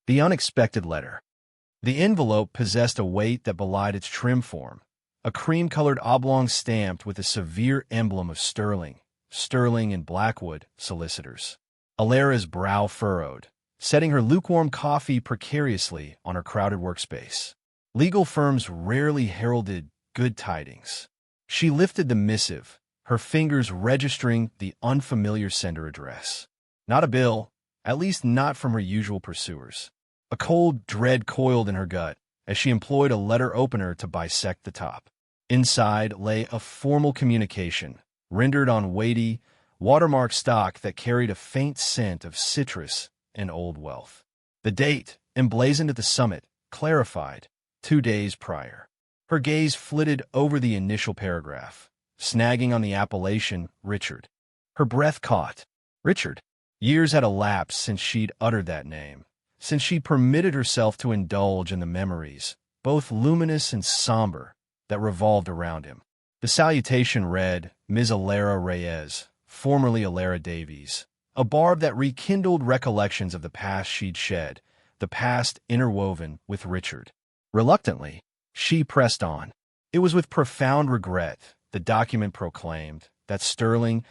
The unexpected letter. The envelope possessed a weight that belied its trim form, a cream-colored oblong stamped with a severe emblem of Sterling and Blackwood solicitors. Alara's brow furrowed, setting her lukewarm coffee precariously on her crowded workspace. Legal firms rarely heralded good tidings. She lifted the missive, her fingers registering the unfamiliar sender address. Not a bill, at least not from her usual pursuers. A cold dread coiled in her gut as she employed a letter opener to bisect the top. Inside lay a formal communication, rendered on weighty, watermarked stock that carried a faint scent of citrus and old wealth. The date, emblazoned at the summit, clarified, 2 days prior. Her gaze flitted over the initial paragraph, snagging on the appellation Richard. Her breath caught. Richard. Years had elapsed since she'd uttered that name, since she permitted herself to indulge in the memories, both luminous and somber, that revolved around him. The salutation read, Ms. Alara Reyes, formerly Alara Davies, a barb that rekindled recollections of the past she'd shed, the past interwoven with Richard. Reluctantly, she pressed on. It was with profound regret, the document proclaimed, that Sterling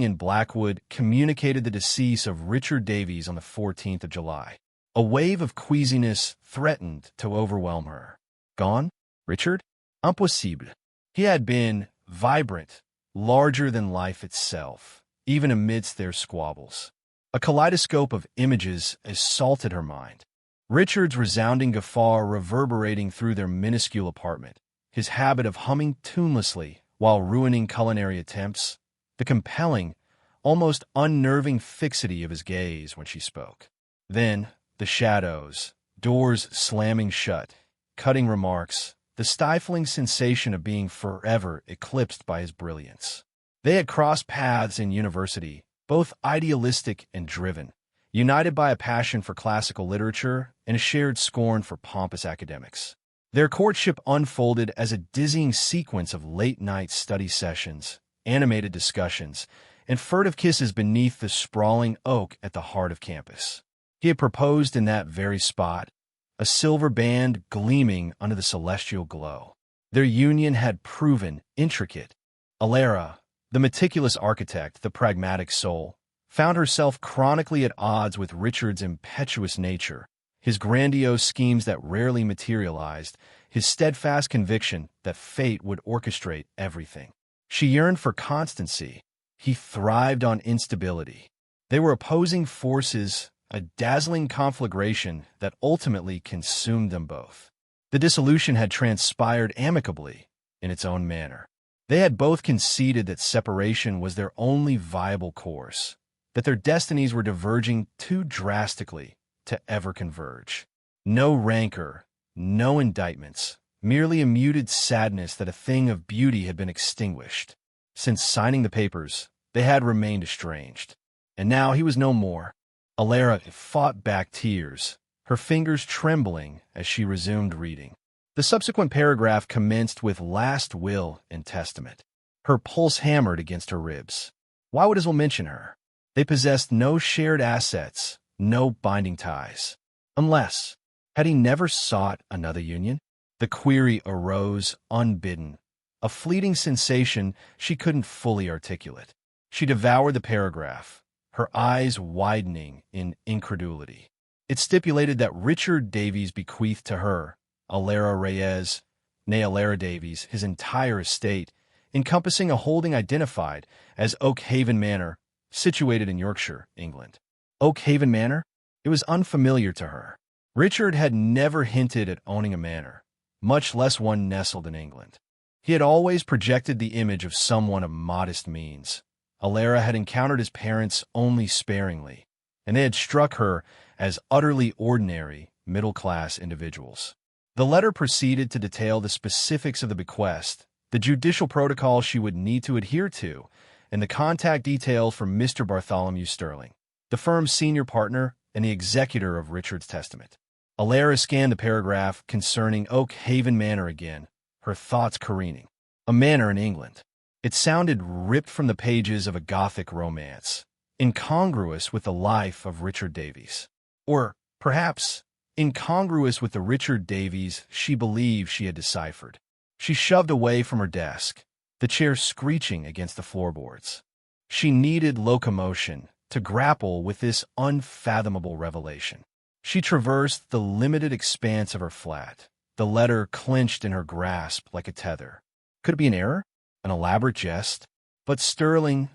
and Blackwood communicated the decease of Richard Davies on the 14th of July. A wave of queasiness threatened to overwhelm her. Gone? Richard? Impossible. He had been vibrant, larger than life itself, even amidst their squabbles. A kaleidoscope of images assaulted her mind. Richard's resounding guffaw reverberating through their minuscule apartment, his habit of humming tunelessly while ruining culinary attempts, the compelling, almost unnerving fixity of his gaze when she spoke. Then, the shadows, doors slamming shut, cutting remarks, the stifling sensation of being forever eclipsed by his brilliance. They had crossed paths in university, both idealistic and driven, united by a passion for classical literature and a shared scorn for pompous academics. Their courtship unfolded as a dizzying sequence of late-night study sessions, animated discussions, and furtive kisses beneath the sprawling oak at the heart of campus. He had proposed in that very spot, a silver band gleaming under the celestial glow. Their union had proven intricate. Alara, the meticulous architect, the pragmatic soul, found herself chronically at odds with Richard's impetuous nature, his grandiose schemes that rarely materialized, his steadfast conviction that fate would orchestrate everything. She yearned for constancy. He thrived on instability. They were opposing forces, a dazzling conflagration that ultimately consumed them both. The dissolution had transpired amicably, in its own manner. They had both conceded that separation was their only viable course, that their destinies were diverging too drastically to ever converge. No rancor, no indictments, merely a muted sadness that a thing of beauty had been extinguished. Since signing the papers, they had remained estranged. And now he was no more. Alara fought back tears, her fingers trembling as she resumed reading. The subsequent paragraph commenced with last will and testament. Her pulse hammered against her ribs. Why would Isabel mention her? They possessed no shared assets, no binding ties. Unless, had he never sought another union? The query arose unbidden, a fleeting sensation she couldn't fully articulate. She devoured the paragraph, her eyes widening in incredulity. It stipulated that Richard Davies bequeathed to her, Alara Reyes, née Alara Davies, his entire estate, encompassing a holding identified as Oak Haven Manor, situated in Yorkshire, England. Oak Haven Manor? It was unfamiliar to her. Richard had never hinted at owning a manor, much less one nestled in England. He had always projected the image of someone of modest means. Alara had encountered his parents only sparingly, and they had struck her as utterly ordinary, middle-class individuals. The letter proceeded to detail the specifics of the bequest, the judicial protocol she would need to adhere to, and the contact details from Mr. Bartholomew Sterling, the firm's senior partner and the executor of Richard's testament. Alara scanned the paragraph concerning Oak Haven Manor again, her thoughts careening. A manor in England. It sounded ripped from the pages of a Gothic romance, incongruous with the life of Richard Davies. Or, perhaps incongruous with the Richard Davies she believed she had deciphered. She shoved away from her desk, the chair screeching against the floorboards. She needed locomotion to grapple with this unfathomable revelation. She traversed the limited expanse of her flat, the letter clenched in her grasp like a tether. Could it be an error? An elaborate jest? But Sterling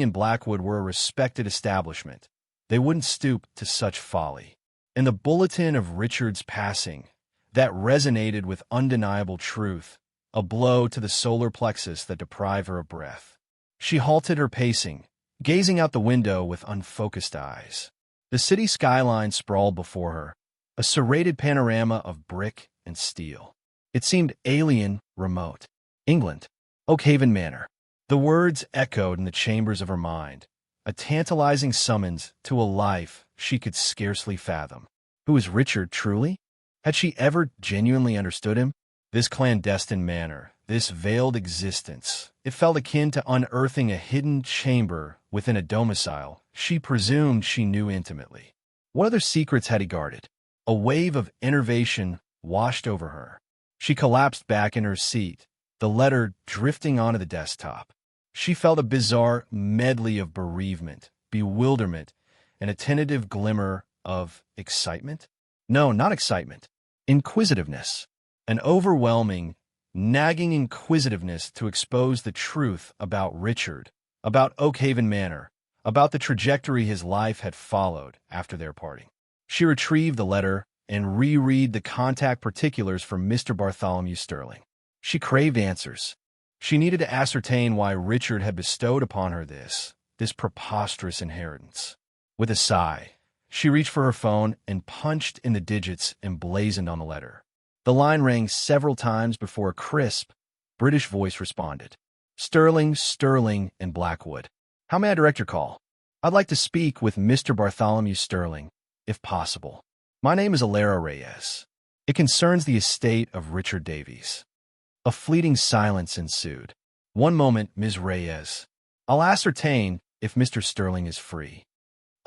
and Blackwood were a respected establishment. They wouldn't stoop to such folly. In the bulletin of Richard's passing, that resonated with undeniable truth, a blow to the solar plexus that deprived her of breath. She halted her pacing, gazing out the window with unfocused eyes. The city skyline sprawled before her, a serrated panorama of brick and steel. It seemed alien, remote. England, Oakhaven Manor. The words echoed in the chambers of her mind, a tantalizing summons to a life she could scarcely fathom. Who was Richard truly? Had she ever genuinely understood him? This clandestine manor, this veiled existence, it felt akin to unearthing a hidden chamber within a domicile she presumed she knew intimately. What other secrets had he guarded? A wave of enervation washed over her. She collapsed back in her seat, the letter drifting onto the desktop. She felt a bizarre medley of bereavement, bewilderment, and a tentative glimmer of excitement. No, not excitement. Inquisitiveness. An overwhelming, nagging inquisitiveness to expose the truth about Richard, about Oakhaven Manor, about the trajectory his life had followed after their parting. She retrieved the letter and reread the contact particulars from Mr. Bartholomew Sterling. She craved answers. She needed to ascertain why Richard had bestowed upon her this preposterous inheritance. With a sigh, she reached for her phone and punched in the digits emblazoned on the letter. The line rang several times before a crisp, British voice responded. Sterling, and Blackwood. How may I direct your call? I'd like to speak with Mr. Bartholomew Sterling, if possible. My name is Alara Reyes. It concerns the estate of Richard Davies. A fleeting silence ensued. One moment, Ms. Reyes. I'll ascertain if Mr. Sterling is free.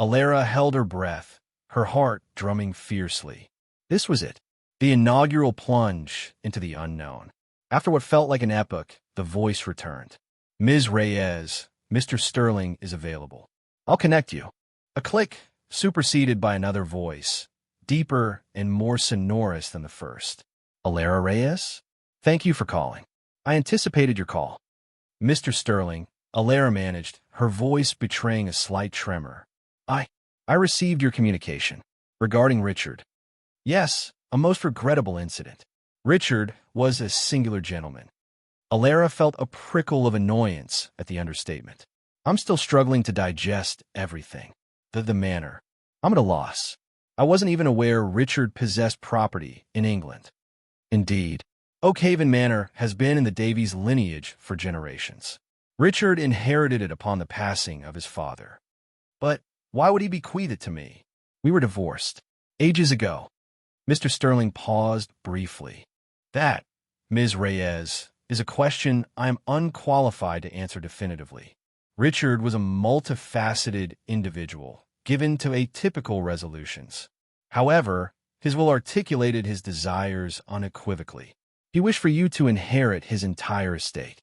Alara held her breath, her heart drumming fiercely. This was it, the inaugural plunge into the unknown. After what felt like an epoch, the voice returned. Ms. Reyes, Mr. Sterling is available. I'll connect you. A click, superseded by another voice, deeper and more sonorous than the first. Alara Reyes? Thank you for calling. I anticipated your call. Mr. Sterling, Alara managed, her voice betraying a slight tremor. I received your communication. Regarding Richard. Yes, a most regrettable incident. Richard was a singular gentleman. Alara felt a prickle of annoyance at the understatement. I'm still struggling to digest everything. The manor. I'm at a loss. I wasn't even aware Richard possessed property in England. Indeed, Oakhaven Manor has been in the Davies lineage for generations. Richard inherited it upon the passing of his father. But why would he bequeath it to me? We were divorced ages ago. Mr. Sterling paused briefly. That, Ms. Reyes, is a question I am unqualified to answer definitively. Richard was a multifaceted individual, given to atypical resolutions. However, his will articulated his desires unequivocally. He wished for you to inherit his entire estate.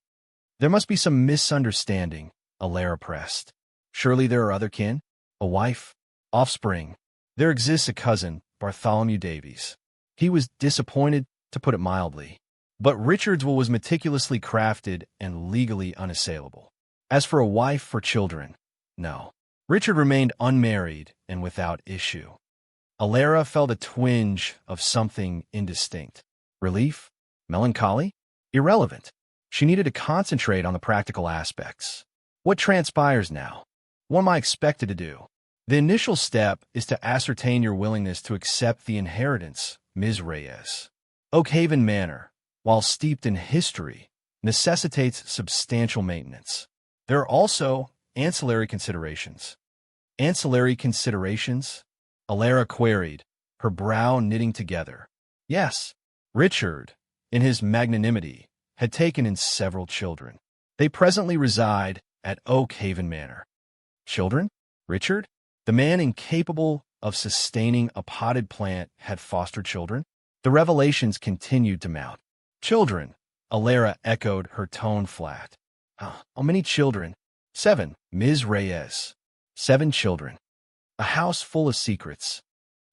There must be some misunderstanding, Alara pressed. Surely there are other kin? A wife? Offspring? There exists a cousin, Bartholomew Davies. He was disappointed, to put it mildly. But Richard's will was meticulously crafted and legally unassailable. As for a wife or children, no. Richard remained unmarried and without issue. Alara felt a twinge of something indistinct. Relief? Melancholy? Irrelevant. She needed to concentrate on the practical aspects. What transpires now? What am I expected to do? The initial step is to ascertain your willingness to accept the inheritance, Ms. Reyes. Oakhaven Manor, while steeped in history, necessitates substantial maintenance. There are also ancillary considerations. Ancillary considerations? Alara queried, her brow knitting together. Yes, Richard, in his magnanimity, had taken in several children. They presently reside at Oakhaven Manor. Children? Richard? The man incapable of sustaining a potted plant had foster children? The revelations continued to mount. Children, Alara echoed, her tone flat. How many children? 7, Ms. Reyes. 7 children. A house full of secrets.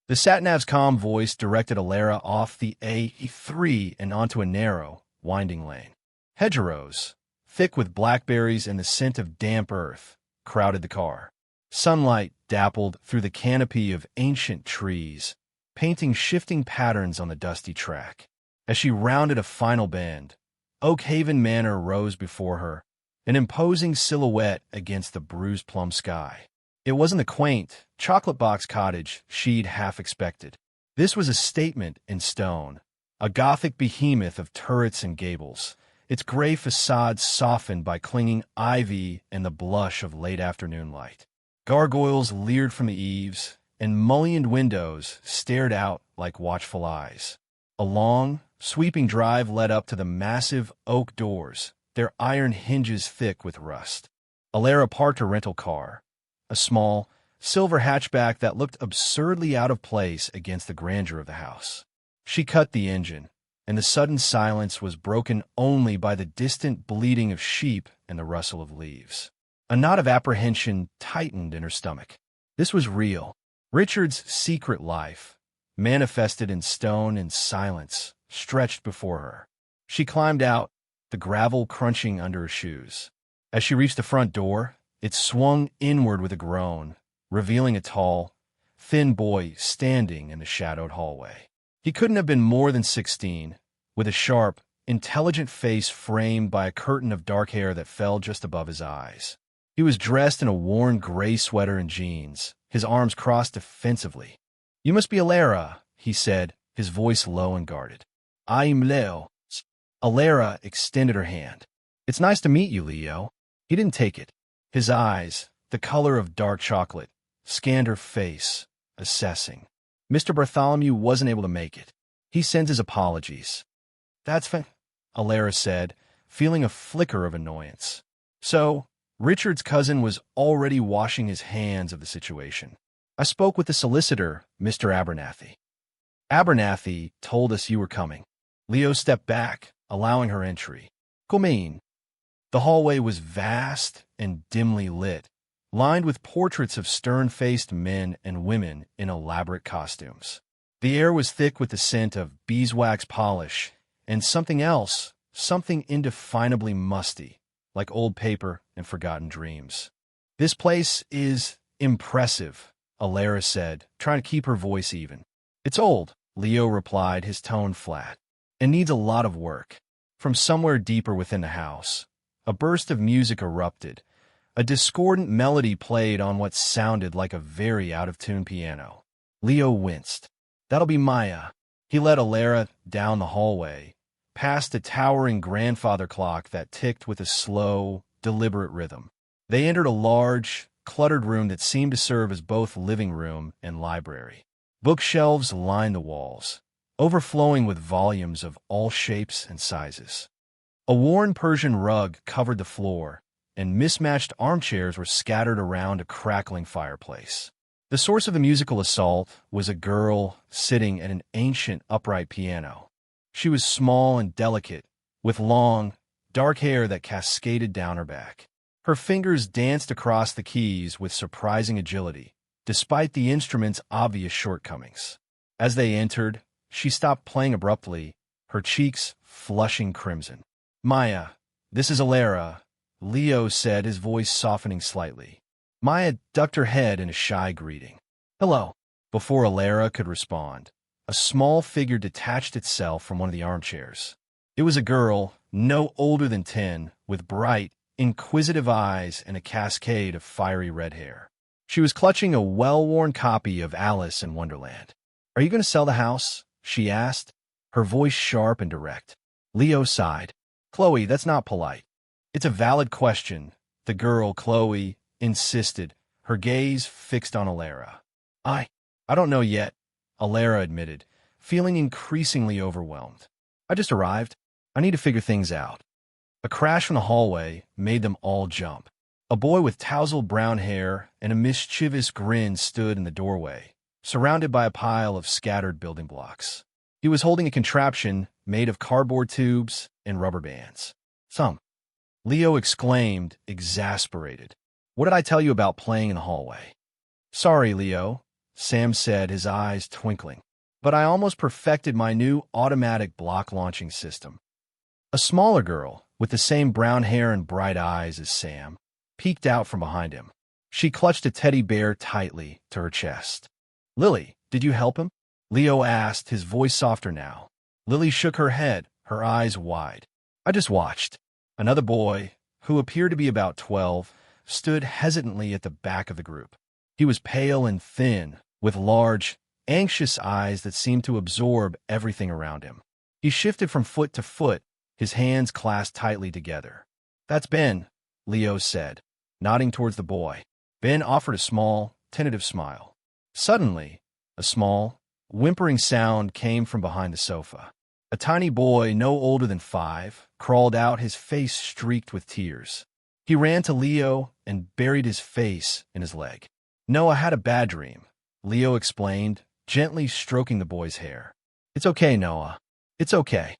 The satnav's calm voice directed Alara off the A3 and onto a narrow, winding lane. Hedgerows, thick with blackberries and the scent of damp earth, crowded the car. Sunlight dappled through the canopy of ancient trees, painting shifting patterns on the dusty track. As she rounded a final bend, Oak Haven Manor rose before her, an imposing silhouette against the bruised plum sky. It wasn't the quaint, chocolate box cottage she'd half expected. This was a statement in stone, a Gothic behemoth of turrets and gables, its gray facade softened by clinging ivy and the blush of late afternoon light. Gargoyles leered from the eaves, and mullioned windows stared out like watchful eyes. A long, sweeping drive led up to the massive oak doors, their iron hinges thick with rust. Alara parked her rental car, a small, silver hatchback that looked absurdly out of place against the grandeur of the house. She cut the engine, and the sudden silence was broken only by the distant bleating of sheep and the rustle of leaves. A knot of apprehension tightened in her stomach. This was real. Richard's secret life, manifested in stone and silence, stretched before her. She climbed out, the gravel crunching under her shoes. As she reached the front door, it swung inward with a groan, revealing a tall, thin boy standing in the shadowed hallway. He couldn't have been more than 16, with a sharp, intelligent face framed by a curtain of dark hair that fell just above his eyes. He was dressed in a worn gray sweater and jeans, his arms crossed defensively. "You must be Alara," he said, his voice low and guarded. "I'm Leo." Alara extended her hand. "It's nice to meet you, Leo." He didn't take it. His eyes, the color of dark chocolate, scanned her face, assessing. Mr. Bartholomew wasn't able to make it. He sends his apologies. "That's fine," Alara said, feeling a flicker of annoyance. So, Richard's cousin was already washing his hands of the situation. "I spoke with the solicitor, Mr. Abernathy. Abernathy told us you were coming." Leo stepped back, allowing her entry. "Come in." The hallway was vast and dimly lit, lined with portraits of stern-faced men and women in elaborate costumes. The air was thick with the scent of beeswax polish and something else, something indefinably musty, like old paper and forgotten dreams. "This place is impressive," Alara said, trying to keep her voice even. "It's old," Leo replied, his tone flat, "and needs a lot of work." From somewhere deeper within the house, a burst of music erupted. A discordant melody played on what sounded like a very out-of-tune piano. Leo winced. "That'll be Maya." He led Alara down the hallway, past a towering grandfather clock that ticked with a slow, deliberate rhythm. They entered a large, cluttered room that seemed to serve as both living room and library. Bookshelves lined the walls, overflowing with volumes of all shapes and sizes. A worn Persian rug covered the floor, and mismatched armchairs were scattered around a crackling fireplace. The source of the musical assault was a girl sitting at an ancient upright piano. She was small and delicate, with long, dark hair that cascaded down her back. Her fingers danced across the keys with surprising agility, despite the instrument's obvious shortcomings. As they entered, she stopped playing abruptly, her cheeks flushing crimson. "Maya, this is Alara," Leo said, his voice softening slightly. Maya ducked her head in a shy greeting. "Hello." Before Alara could respond, a small figure detached itself from one of the armchairs. It was a girl, no older than 10, with bright, inquisitive eyes and a cascade of fiery red hair. She was clutching a well-worn copy of Alice in Wonderland. "Are you going to sell the house?" she asked, her voice sharp and direct. Leo sighed. "Chloe, that's not polite." "It's a valid question," the girl, Chloe, insisted, her gaze fixed on Alara. I don't know yet," Alara admitted, feeling increasingly overwhelmed. "I just arrived. I need to figure things out." A crash from the hallway made them all jump. A boy with tousled brown hair and a mischievous grin stood in the doorway, surrounded by a pile of scattered building blocks. He was holding a contraption made of cardboard tubes and rubber bands. Some. Leo exclaimed, exasperated. What did I tell you about playing in the hallway? Sorry, Leo, Sam said, his eyes twinkling. But I almost perfected my new automatic block launching system. A smaller girl, with the same brown hair and bright eyes as Sam, peeked out from behind him. She clutched a teddy bear tightly to her chest. Lily, did you help him? Leo asked, his voice softer now. Lily shook her head, her eyes wide. I just watched. Another boy, who appeared to be about 12, stood hesitantly at the back of the group. He was pale and thin, with large, anxious eyes that seemed to absorb everything around him. He shifted from foot to foot, his hands clasped tightly together. That's Ben, Leo said, nodding towards the boy. Ben offered a small, tentative smile. Suddenly, a small, whimpering sound came from behind the sofa. A tiny boy, no older than 5, crawled out, his face streaked with tears. He ran to Leo and buried his face in his leg. Noah had a bad dream, Leo explained, gently stroking the boy's hair. It's okay, Noah. It's okay.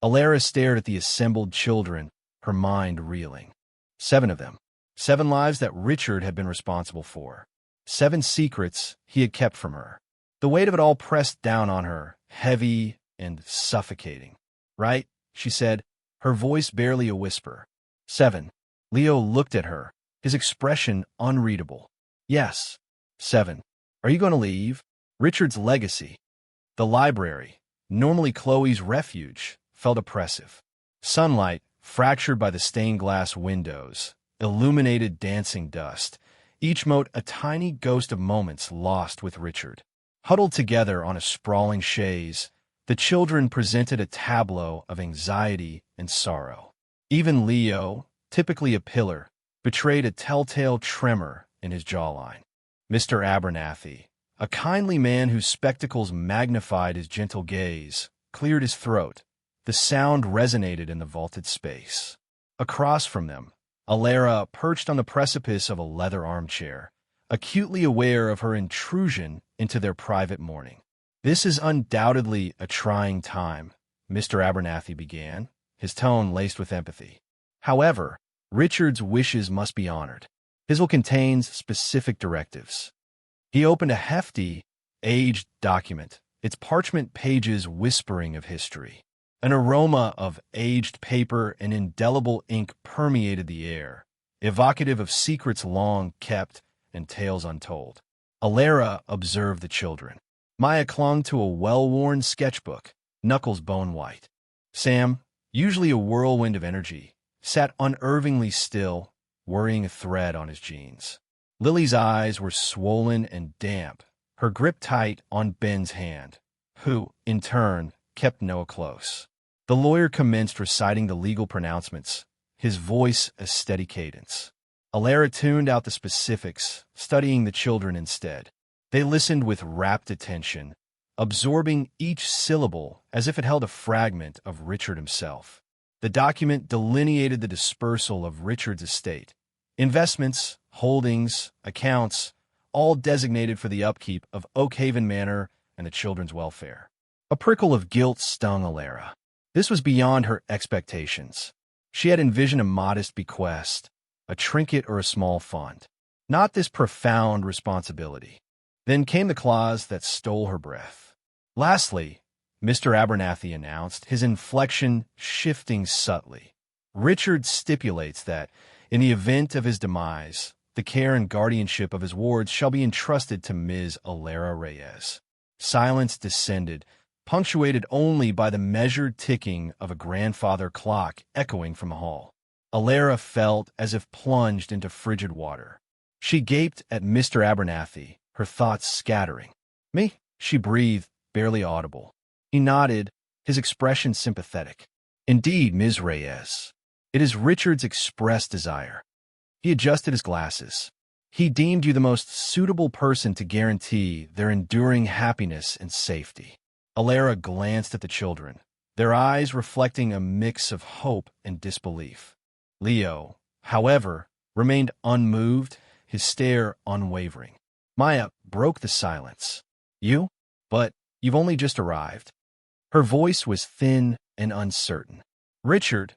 Alara stared at the assembled children, her mind reeling. 7 of them. 7 lives that Richard had been responsible for. 7 secrets he had kept from her. The weight of it all pressed down on her, heavy and suffocating. Right? She said, her voice barely a whisper. 7. Leo looked at her, his expression unreadable. Yes. 7. Are you going to leave? Richard's legacy. The library, normally Chloe's refuge, felt oppressive. Sunlight, fractured by the stained glass windows, illuminated dancing dust, each mote a tiny ghost of moments lost with Richard. Huddled together on a sprawling chaise, the children presented a tableau of anxiety and sorrow. Even Leo, typically a pillar, betrayed a telltale tremor in his jawline. Mr. Abernathy, a kindly man whose spectacles magnified his gentle gaze, cleared his throat. The sound resonated in the vaulted space. Across from them, Alara perched on the precipice of a leather armchair, acutely aware of her intrusion into their private morning. This is undoubtedly a trying time, Mr. Abernathy began, his tone laced with empathy. However, Richard's wishes must be honored. His will contains specific directives. He opened a hefty, aged document, its parchment pages whispering of history. An aroma of aged paper and indelible ink permeated the air, evocative of secrets long kept and tales untold. Alara observed the children. Maya clung to a well-worn sketchbook, knuckles bone-white. Sam, usually a whirlwind of energy, sat unervingly still, worrying a thread on his jeans. Lily's eyes were swollen and damp, her grip tight on Ben's hand, who, in turn, kept Noah close. The lawyer commenced reciting the legal pronouncements, his voice a steady cadence. Alara tuned out the specifics, studying the children instead. They listened with rapt attention, absorbing each syllable as if it held a fragment of Richard himself. The document delineated the dispersal of Richard's estate. Investments, holdings, accounts, all designated for the upkeep of Oakhaven Manor and the children's welfare. A prickle of guilt stung Alara. This was beyond her expectations. She had envisioned a modest bequest, a trinket or a small fund, not this profound responsibility. Then came the clause that stole her breath. Lastly, Mr. Abernathy announced, his inflection shifting subtly. Richard stipulates that, in the event of his demise, the care and guardianship of his wards shall be entrusted to Ms. Alara Reyes. Silence descended, punctuated only by the measured ticking of a grandfather clock echoing from the hall. Alara felt as if plunged into frigid water. She gaped at Mr. Abernathy, her thoughts scattering. Me? She breathed, barely audible. He nodded, his expression sympathetic. Indeed, Ms. Reyes. It is Richard's express desire. He adjusted his glasses. He deemed you the most suitable person to guarantee their enduring happiness and safety. Alara glanced at the children, their eyes reflecting a mix of hope and disbelief. Leo, however, remained unmoved, his stare unwavering. Maya broke the silence. You? But you've only just arrived. Her voice was thin and uncertain. Richard,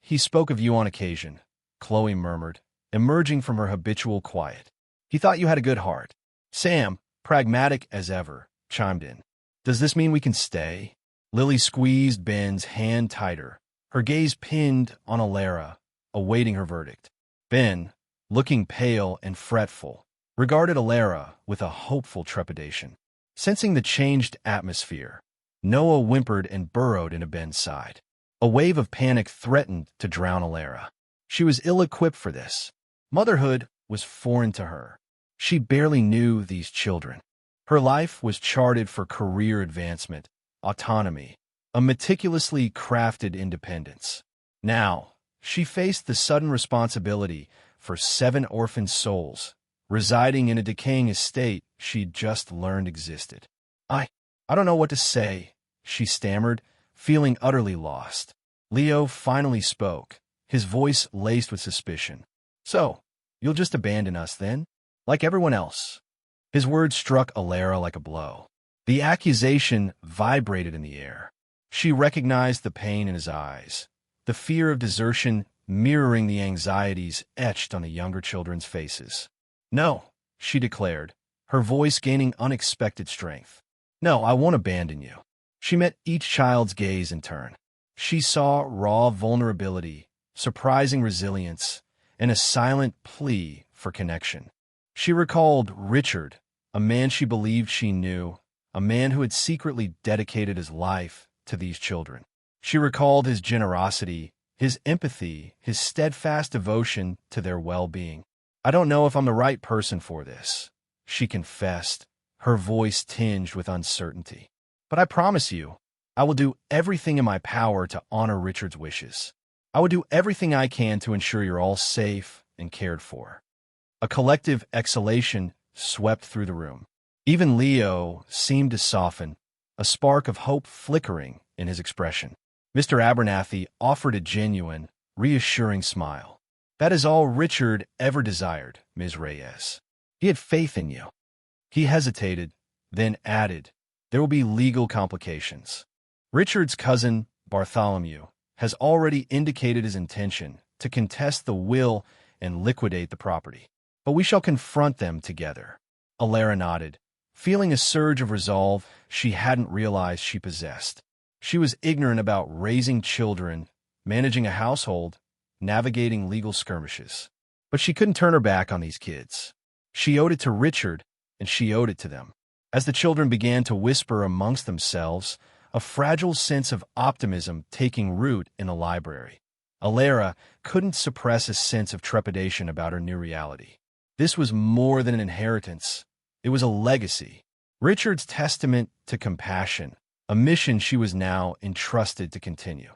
he spoke of you on occasion, Chloe murmured, emerging from her habitual quiet. He thought you had a good heart. Sam, pragmatic as ever, chimed in. Does this mean we can stay? Lily squeezed Ben's hand tighter, her gaze pinned on Alara, awaiting her verdict. Ben, looking pale and fretful, regarded Alara with a hopeful trepidation. Sensing the changed atmosphere, Noah whimpered and burrowed into Ben's side. A wave of panic threatened to drown Alara. She was ill-equipped for this. Motherhood was foreign to her. She barely knew these children. Her life was charted for career advancement, autonomy, a meticulously crafted independence. Now, she faced the sudden responsibility for 7 orphan souls, residing in a decaying estate she'd just learned existed. I don't know what to say, she stammered, feeling utterly lost. Leo finally spoke, his voice laced with suspicion. So, you'll just abandon us then? Like everyone else? His words struck Alara like a blow. The accusation vibrated in the air. She recognized the pain in his eyes, the fear of desertion mirroring the anxieties etched on the younger children's faces. No, she declared, her voice gaining unexpected strength. No, I won't abandon you. She met each child's gaze in turn. She saw raw vulnerability, surprising resilience, and a silent plea for connection. She recalled Richard, a man she believed she knew, a man who had secretly dedicated his life to these children. She recalled his generosity, his empathy, his steadfast devotion to their well-being. I don't know if I'm the right person for this, she confessed, her voice tinged with uncertainty. But I promise you, I will do everything in my power to honor Richard's wishes. I will do everything I can to ensure you're all safe and cared for. A collective exhalation swept through the room. Even Leo seemed to soften, a spark of hope flickering in his expression. Mr. Abernathy offered a genuine, reassuring smile. That is all Richard ever desired, Ms. Reyes. He had faith in you. He hesitated, then added, there will be legal complications. Richard's cousin, Bartholomew, has already indicated his intention to contest the will and liquidate the property. But we shall confront them together. Alara nodded, feeling a surge of resolve she hadn't realized she possessed. She was ignorant about raising children, managing a household, navigating legal skirmishes. But she couldn't turn her back on these kids. She owed it to Richard, and she owed it to them. As the children began to whisper amongst themselves, a fragile sense of optimism taking root in the library, Alara couldn't suppress a sense of trepidation about her new reality. This was more than an inheritance. It was a legacy. Richard's testament to compassion, a mission she was now entrusted to continue.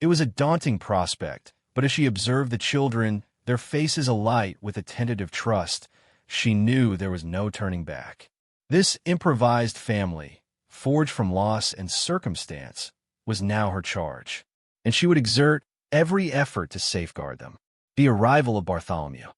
It was a daunting prospect, but as she observed the children, their faces alight with a tentative trust, she knew there was no turning back. This improvised family, forged from loss and circumstance, was now her charge, and she would exert every effort to safeguard them. The arrival of Bartholomew.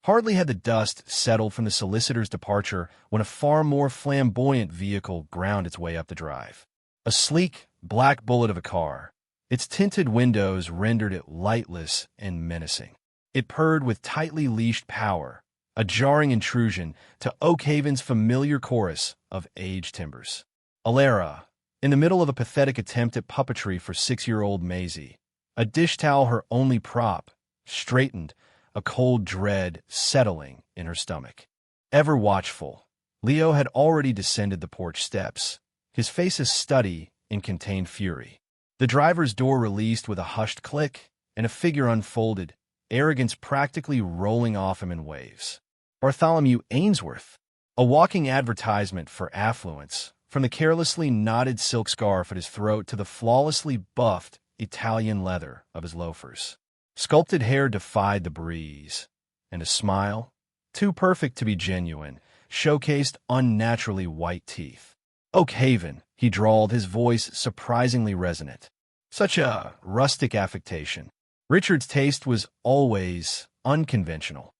Hardly had the dust settled from the solicitor's departure when a far more flamboyant vehicle ground its way up the drive. A sleek, black bullet of a car, its tinted windows rendered it lightless and menacing. It purred with tightly leashed power, a jarring intrusion to Oak Haven's familiar chorus of aged timbers. Alara, in the middle of a pathetic attempt at puppetry for 6-year-old Maisie, a dish towel her only prop, straightened, a cold dread settling in her stomach. Ever watchful, Leo had already descended the porch steps, his face a study in contained fury. The driver's door released with a hushed click, and a figure unfolded, arrogance practically rolling off him in waves. Bartholomew Ainsworth, a walking advertisement for affluence, from the carelessly knotted silk scarf at his throat to the flawlessly buffed Italian leather of his loafers. Sculpted hair defied the breeze, and a smile, too perfect to be genuine, showcased unnaturally white teeth. Oak Haven, he drawled, his voice surprisingly resonant. Such a rustic affectation. Richard's taste was always unconventional.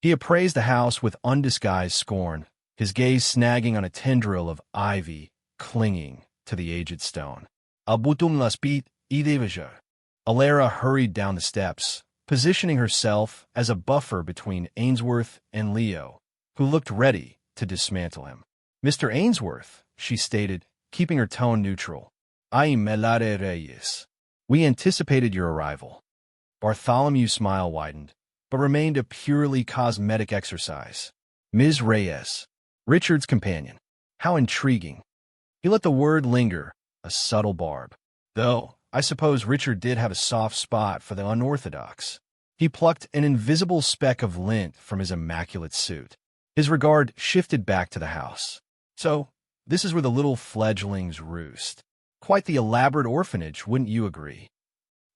He appraised the house with undisguised scorn, his gaze snagging on a tendril of ivy clinging to the aged stone. Abutum laspit idevaja. Alara hurried down the steps, positioning herself as a buffer between Ainsworth and Leo, who looked ready to dismantle him. Mr. Ainsworth, she stated, keeping her tone neutral. Ay melare reyes. We anticipated your arrival. Bartholomew's smile widened, but remained a purely cosmetic exercise. Ms. Reyes, Richard's companion. How intriguing. He let the word linger, a subtle barb. Though, I suppose Richard did have a soft spot for the unorthodox. He plucked an invisible speck of lint from his immaculate suit. His regard shifted back to the house. So, this is where the little fledglings roost. Quite the elaborate orphanage, wouldn't you agree?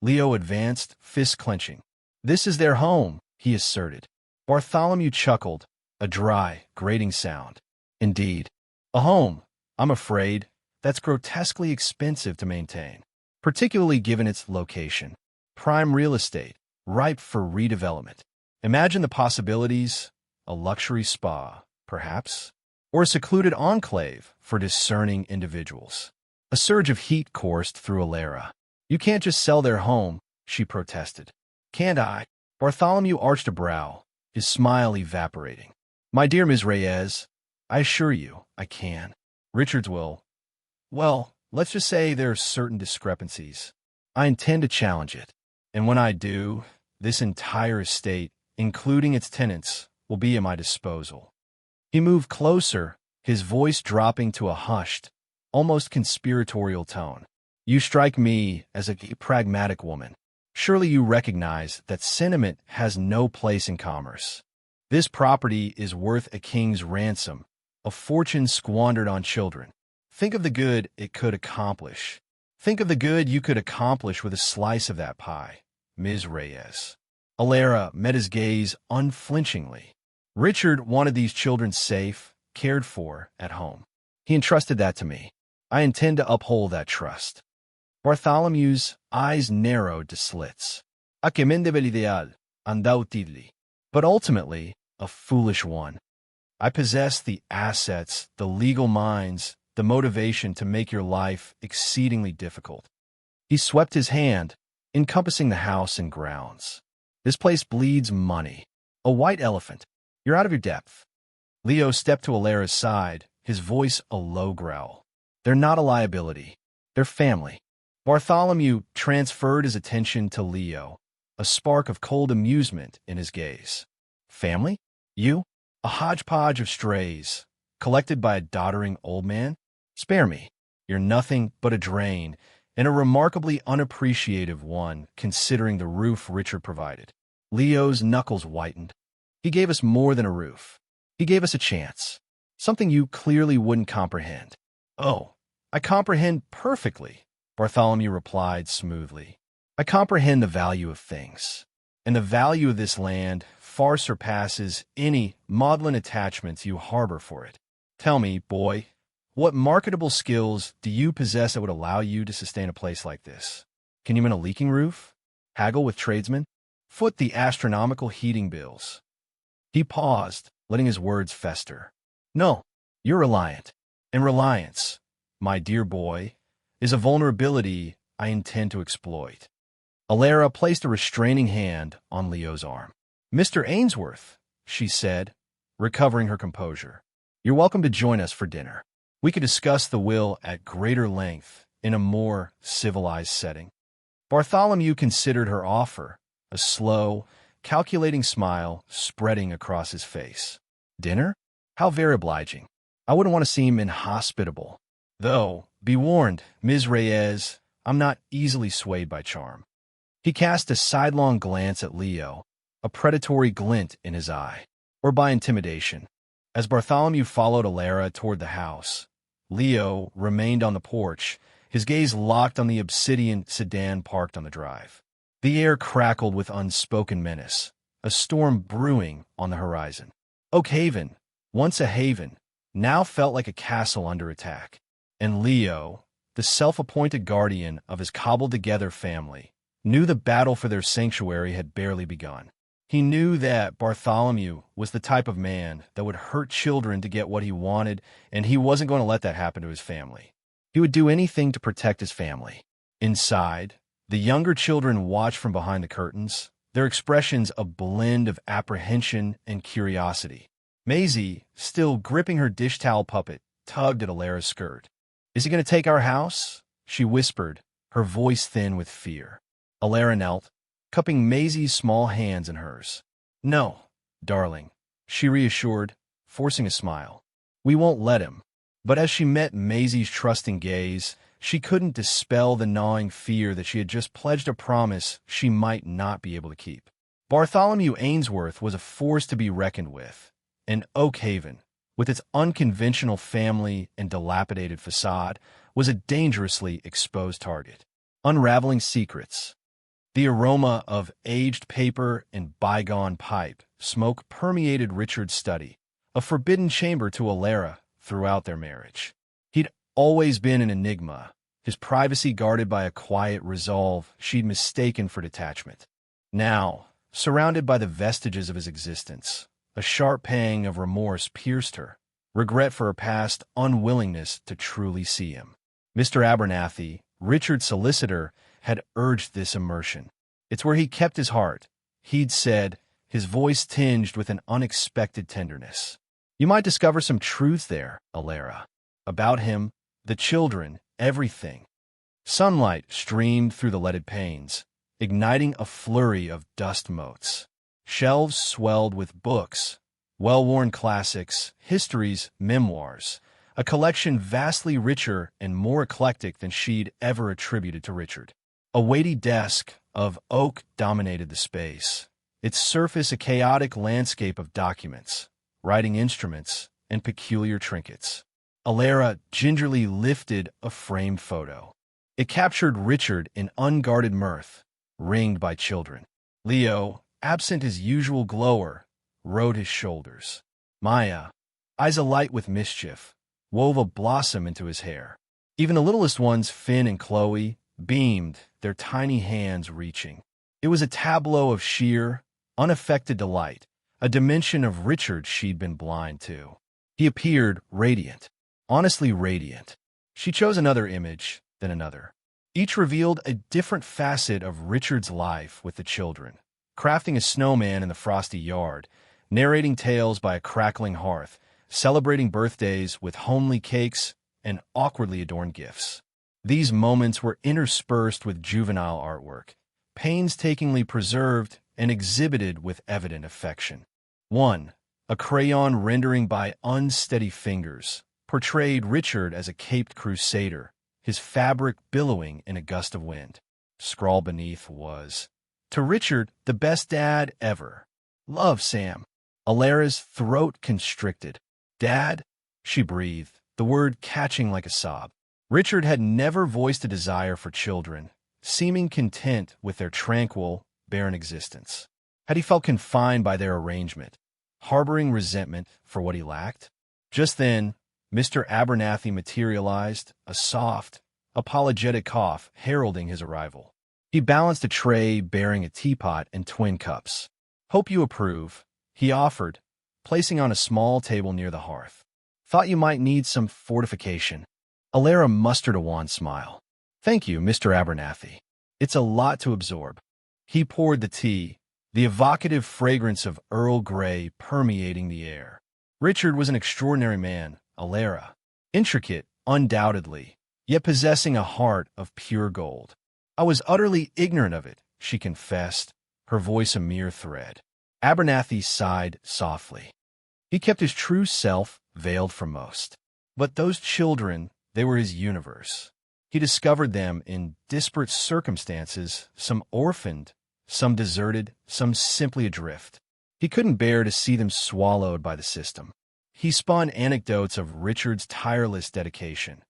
Leo advanced, fist clenching. This is their home, he asserted. Bartholomew chuckled, a dry, grating sound. Indeed. A home, I'm afraid, that's grotesquely expensive to maintain, particularly given its location. Prime real estate, ripe for redevelopment. Imagine the possibilities, a luxury spa, perhaps, or a secluded enclave for discerning individuals. A surge of heat coursed through Alara. You can't just sell their home, she protested. Can't I? Bartholomew arched a brow, his smile evaporating. My dear Ms. Reyes, I assure you, I can. Richard's will. Well, let's just say there are certain discrepancies. I intend to challenge it. And when I do, this entire estate, including its tenants, will be at my disposal. He moved closer, his voice dropping to a hushed, almost conspiratorial tone. You strike me as a pragmatic woman. Surely you recognize that sentiment has no place in commerce. This property is worth a king's ransom, a fortune squandered on children. Think of the good it could accomplish. Think of the good you could accomplish with a slice of that pie, Ms. Reyes. Alara met his gaze unflinchingly. Richard wanted these children safe, cared for, at home. He entrusted that to me. I intend to uphold that trust. Bartholomew's eyes narrowed to slits. Acemendebel ideal, undoubtedly, but ultimately a foolish one. I possess the assets, the legal minds, the motivation to make your life exceedingly difficult. He swept his hand, encompassing the house and grounds. This place bleeds money. A white elephant. You're out of your depth. Leo stepped to Alara's side, his voice a low growl. They're not a liability. They're family. Bartholomew transferred his attention to Leo, a spark of cold amusement in his gaze. Family? You? A hodgepodge of strays, collected by a doddering old man? Spare me. You're nothing but a drain, and a remarkably unappreciative one, considering the roof Richard provided. Leo's knuckles whitened. He gave us more than a roof. He gave us a chance. Something you clearly wouldn't comprehend. Oh, I comprehend perfectly, Bartholomew replied smoothly. I comprehend the value of things, and the value of this land far surpasses any maudlin attachments you harbor for it. Tell me, boy, what marketable skills do you possess that would allow you to sustain a place like this? Can you mend a leaking roof? Haggle with tradesmen? Foot the astronomical heating bills? He paused, letting his words fester. No, you're reliant. And reliance, my dear boy, is a vulnerability I intend to exploit. Alara placed a restraining hand on Leo's arm. Mr. Ainsworth, she said, recovering her composure, you're welcome to join us for dinner. We could discuss the will at greater length in a more civilized setting. Bartholomew considered her offer, a slow, calculating smile spreading across his face. Dinner? How very obliging. I wouldn't want to seem inhospitable. Though, be warned, Ms. Reyes, I'm not easily swayed by charm. He cast a sidelong glance at Leo, a predatory glint in his eye, or by intimidation. As Bartholomew followed Alara toward the house, Leo remained on the porch, his gaze locked on the obsidian sedan parked on the drive. The air crackled with unspoken menace, a storm brewing on the horizon. Oak Haven, once a haven, now felt like a castle under attack. And Leo, the self-appointed guardian of his cobbled-together family, knew the battle for their sanctuary had barely begun. He knew that Bartholomew was the type of man that would hurt children to get what he wanted, and he wasn't going to let that happen to his family. He would do anything to protect his family. Inside, the younger children watched from behind the curtains, their expressions a blend of apprehension and curiosity. Maisie, still gripping her dish towel puppet, tugged at Alara's skirt. "Is he going to take our house?" she whispered, her voice thin with fear. Alara knelt, cupping Maisie's small hands in hers. "No, darling," she reassured, forcing a smile. "We won't let him." But as she met Maisie's trusting gaze, she couldn't dispel the gnawing fear that she had just pledged a promise she might not be able to keep. Bartholomew Ainsworth was a force to be reckoned with, and Oak Haven, with its unconventional family and dilapidated facade, was a dangerously exposed target. Unraveling secrets. The aroma of aged paper and bygone pipe smoke permeated Richard's study, a forbidden chamber to Alara throughout their marriage. He'd always been an enigma, his privacy guarded by a quiet resolve she'd mistaken for detachment. Now, surrounded by the vestiges of his existence, a sharp pang of remorse pierced her, regret for her past unwillingness to truly see him. Mr. Abernathy, Richard's solicitor, had urged this immersion. "It's where he kept his heart," he'd said, his voice tinged with an unexpected tenderness. "You might discover some truth there, Alara. About him, the children, everything." Sunlight streamed through the leaded panes, igniting a flurry of dust motes. Shelves swelled with books, well-worn classics, histories, memoirs, a collection vastly richer and more eclectic than she'd ever attributed to Richard. A weighty desk of oak dominated the space, its surface a chaotic landscape of documents, writing instruments, and peculiar trinkets. Alara gingerly lifted a framed photo. It captured Richard in unguarded mirth, ringed by children. Leo, absent his usual glower, rode his shoulders. Maya, eyes alight with mischief, wove a blossom into his hair. Even the littlest ones, Finn and Chloe, beamed, their tiny hands reaching. It was a tableau of sheer, unaffected delight, a dimension of Richard she'd been blind to. He appeared radiant, honestly radiant. She chose another image, then another. Each revealed a different facet of Richard's life with the children, crafting a snowman in the frosty yard, narrating tales by a crackling hearth, celebrating birthdays with homely cakes and awkwardly adorned gifts. These moments were interspersed with juvenile artwork, painstakingly preserved and exhibited with evident affection. 1. A crayon rendering by unsteady fingers portrayed Richard as a caped crusader, his fabric billowing in a gust of wind. Scrawl beneath was, "To Richard, the best dad ever. Love, Sam." Alara's throat constricted. "Dad?" she breathed, the word catching like a sob. Richard had never voiced a desire for children, seeming content with their tranquil, barren existence. Had he felt confined by their arrangement, harboring resentment for what he lacked? Just then, Mr. Abernathy materialized, a soft, apologetic cough heralding his arrival. He balanced a tray bearing a teapot and twin cups. "Hope you approve," he offered, placing on a small table near the hearth. "Thought you might need some fortification." Alara mustered a wan smile. "Thank you, Mr. Abernathy. It's a lot to absorb." He poured the tea, the evocative fragrance of Earl Grey permeating the air. Richard was an extraordinary man, Alara. Intricate, undoubtedly, yet possessing a heart of pure gold. "I was utterly ignorant of it," she confessed, her voice a mere thread. Abernathy sighed softly. He kept his true self veiled from most. But those children, they were his universe. He discovered them in disparate circumstances, some orphaned, some deserted, some simply adrift. He couldn't bear to see them swallowed by the system. He spun anecdotes of Richard's tireless dedication,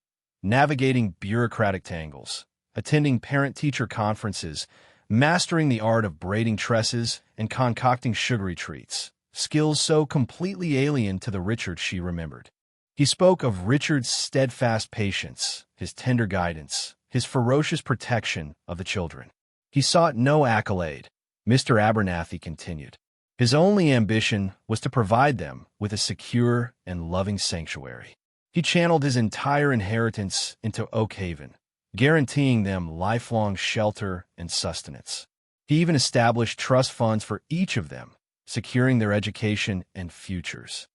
navigating bureaucratic tangles, attending parent-teacher conferences, mastering the art of braiding tresses and concocting sugary treats, skills so completely alien to the Richard she remembered. He spoke of Richard's steadfast patience, his tender guidance, his ferocious protection of the children. He sought no accolade, Mr. Abernathy continued. His only ambition was to provide them with a secure and loving sanctuary. He channeled his entire inheritance into Oak Haven, guaranteeing them lifelong shelter and sustenance. He even established trust funds for each of them, securing their education and futures.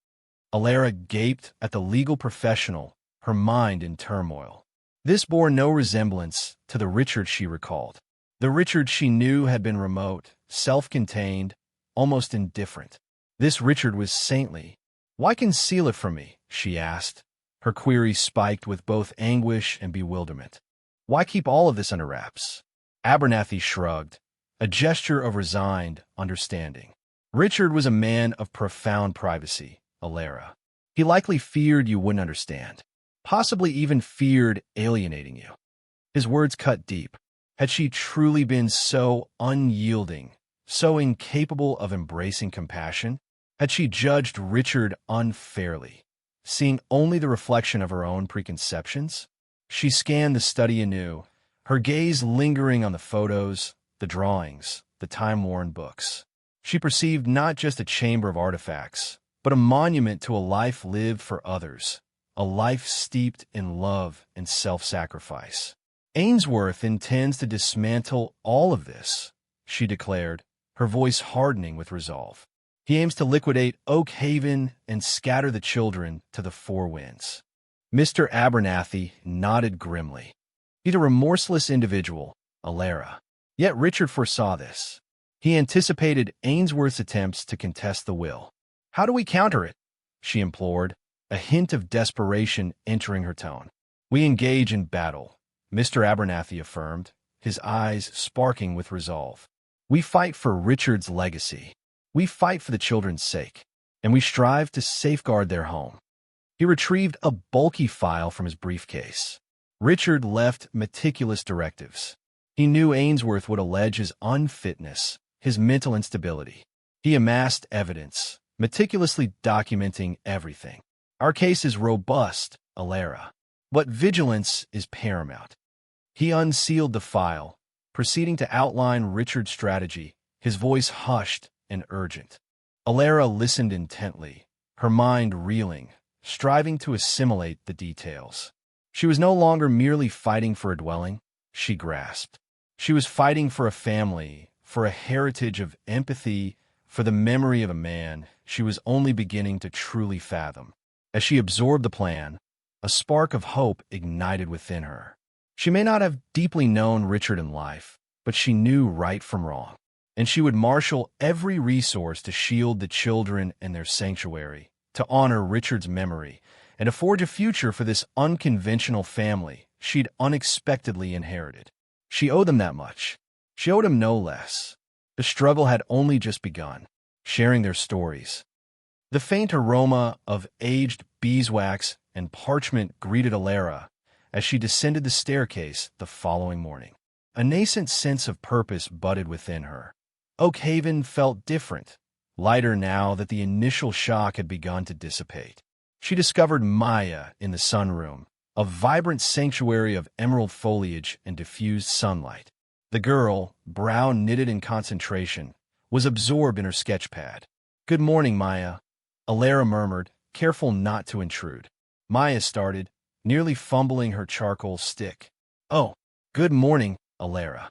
Alara gaped at the legal professional, her mind in turmoil. This bore no resemblance to the Richard she recalled. The Richard she knew had been remote, self-contained, almost indifferent. This Richard was saintly. "Why conceal it from me?" she asked, her query spiked with both anguish and bewilderment. "Why keep all of this under wraps?" Abernathy shrugged, a gesture of resigned understanding. "Richard was a man of profound privacy, Alara. He likely feared you wouldn't understand, possibly even feared alienating you." His words cut deep. Had she truly been so unyielding, so incapable of embracing compassion? Had she judged Richard unfairly, seeing only the reflection of her own preconceptions? She scanned the study anew, her gaze lingering on the photos, the drawings, the time-worn books. She perceived not just a chamber of artifacts, but a monument to a life lived for others, a life steeped in love and self-sacrifice. "Ainsworth intends to dismantle all of this," she declared, her voice hardening with resolve. "He aims to liquidate Oak Haven and scatter the children to the four winds." Mr. Abernathy nodded grimly. "He's a remorseless individual, Alara." Yet Richard foresaw this. He anticipated Ainsworth's attempts to contest the will. "How do we counter it?" she implored, a hint of desperation entering her tone. "We engage in battle," Mr. Abernathy affirmed, his eyes sparking with resolve. "We fight for Richard's legacy. We fight for the children's sake, and we strive to safeguard their home." He retrieved a bulky file from his briefcase. Richard left meticulous directives. He knew Ainsworth would allege his unfitness, his mental instability. He amassed evidence, meticulously documenting everything. "Our case is robust, Alara, but vigilance is paramount." He unsealed the file, proceeding to outline Richard's strategy, his voice hushed and urgent. Alara listened intently, her mind reeling, striving to assimilate the details. She was no longer merely fighting for a dwelling, she grasped. She was fighting for a family, for a heritage of empathy, for the memory of a man she was only beginning to truly fathom. As she absorbed the plan, a spark of hope ignited within her. She may not have deeply known Richard in life, but she knew right from wrong, and she would marshal every resource to shield the children and their sanctuary, to honor Richard's memory, and to forge a future for this unconventional family she'd unexpectedly inherited. She owed them that much. She owed him no less. The struggle had only just begun, sharing their stories. The faint aroma of aged beeswax and parchment greeted Alara as she descended the staircase the following morning. A nascent sense of purpose budded within her. Oak Haven felt different, lighter now that the initial shock had begun to dissipate. She discovered Maya in the sunroom, a vibrant sanctuary of emerald foliage and diffused sunlight. The girl, brow knitted in concentration, was absorbed in her sketchpad. "Good morning, Maya," Alara murmured, careful not to intrude. Maya started, nearly fumbling her charcoal stick. "Oh, good morning, Alara."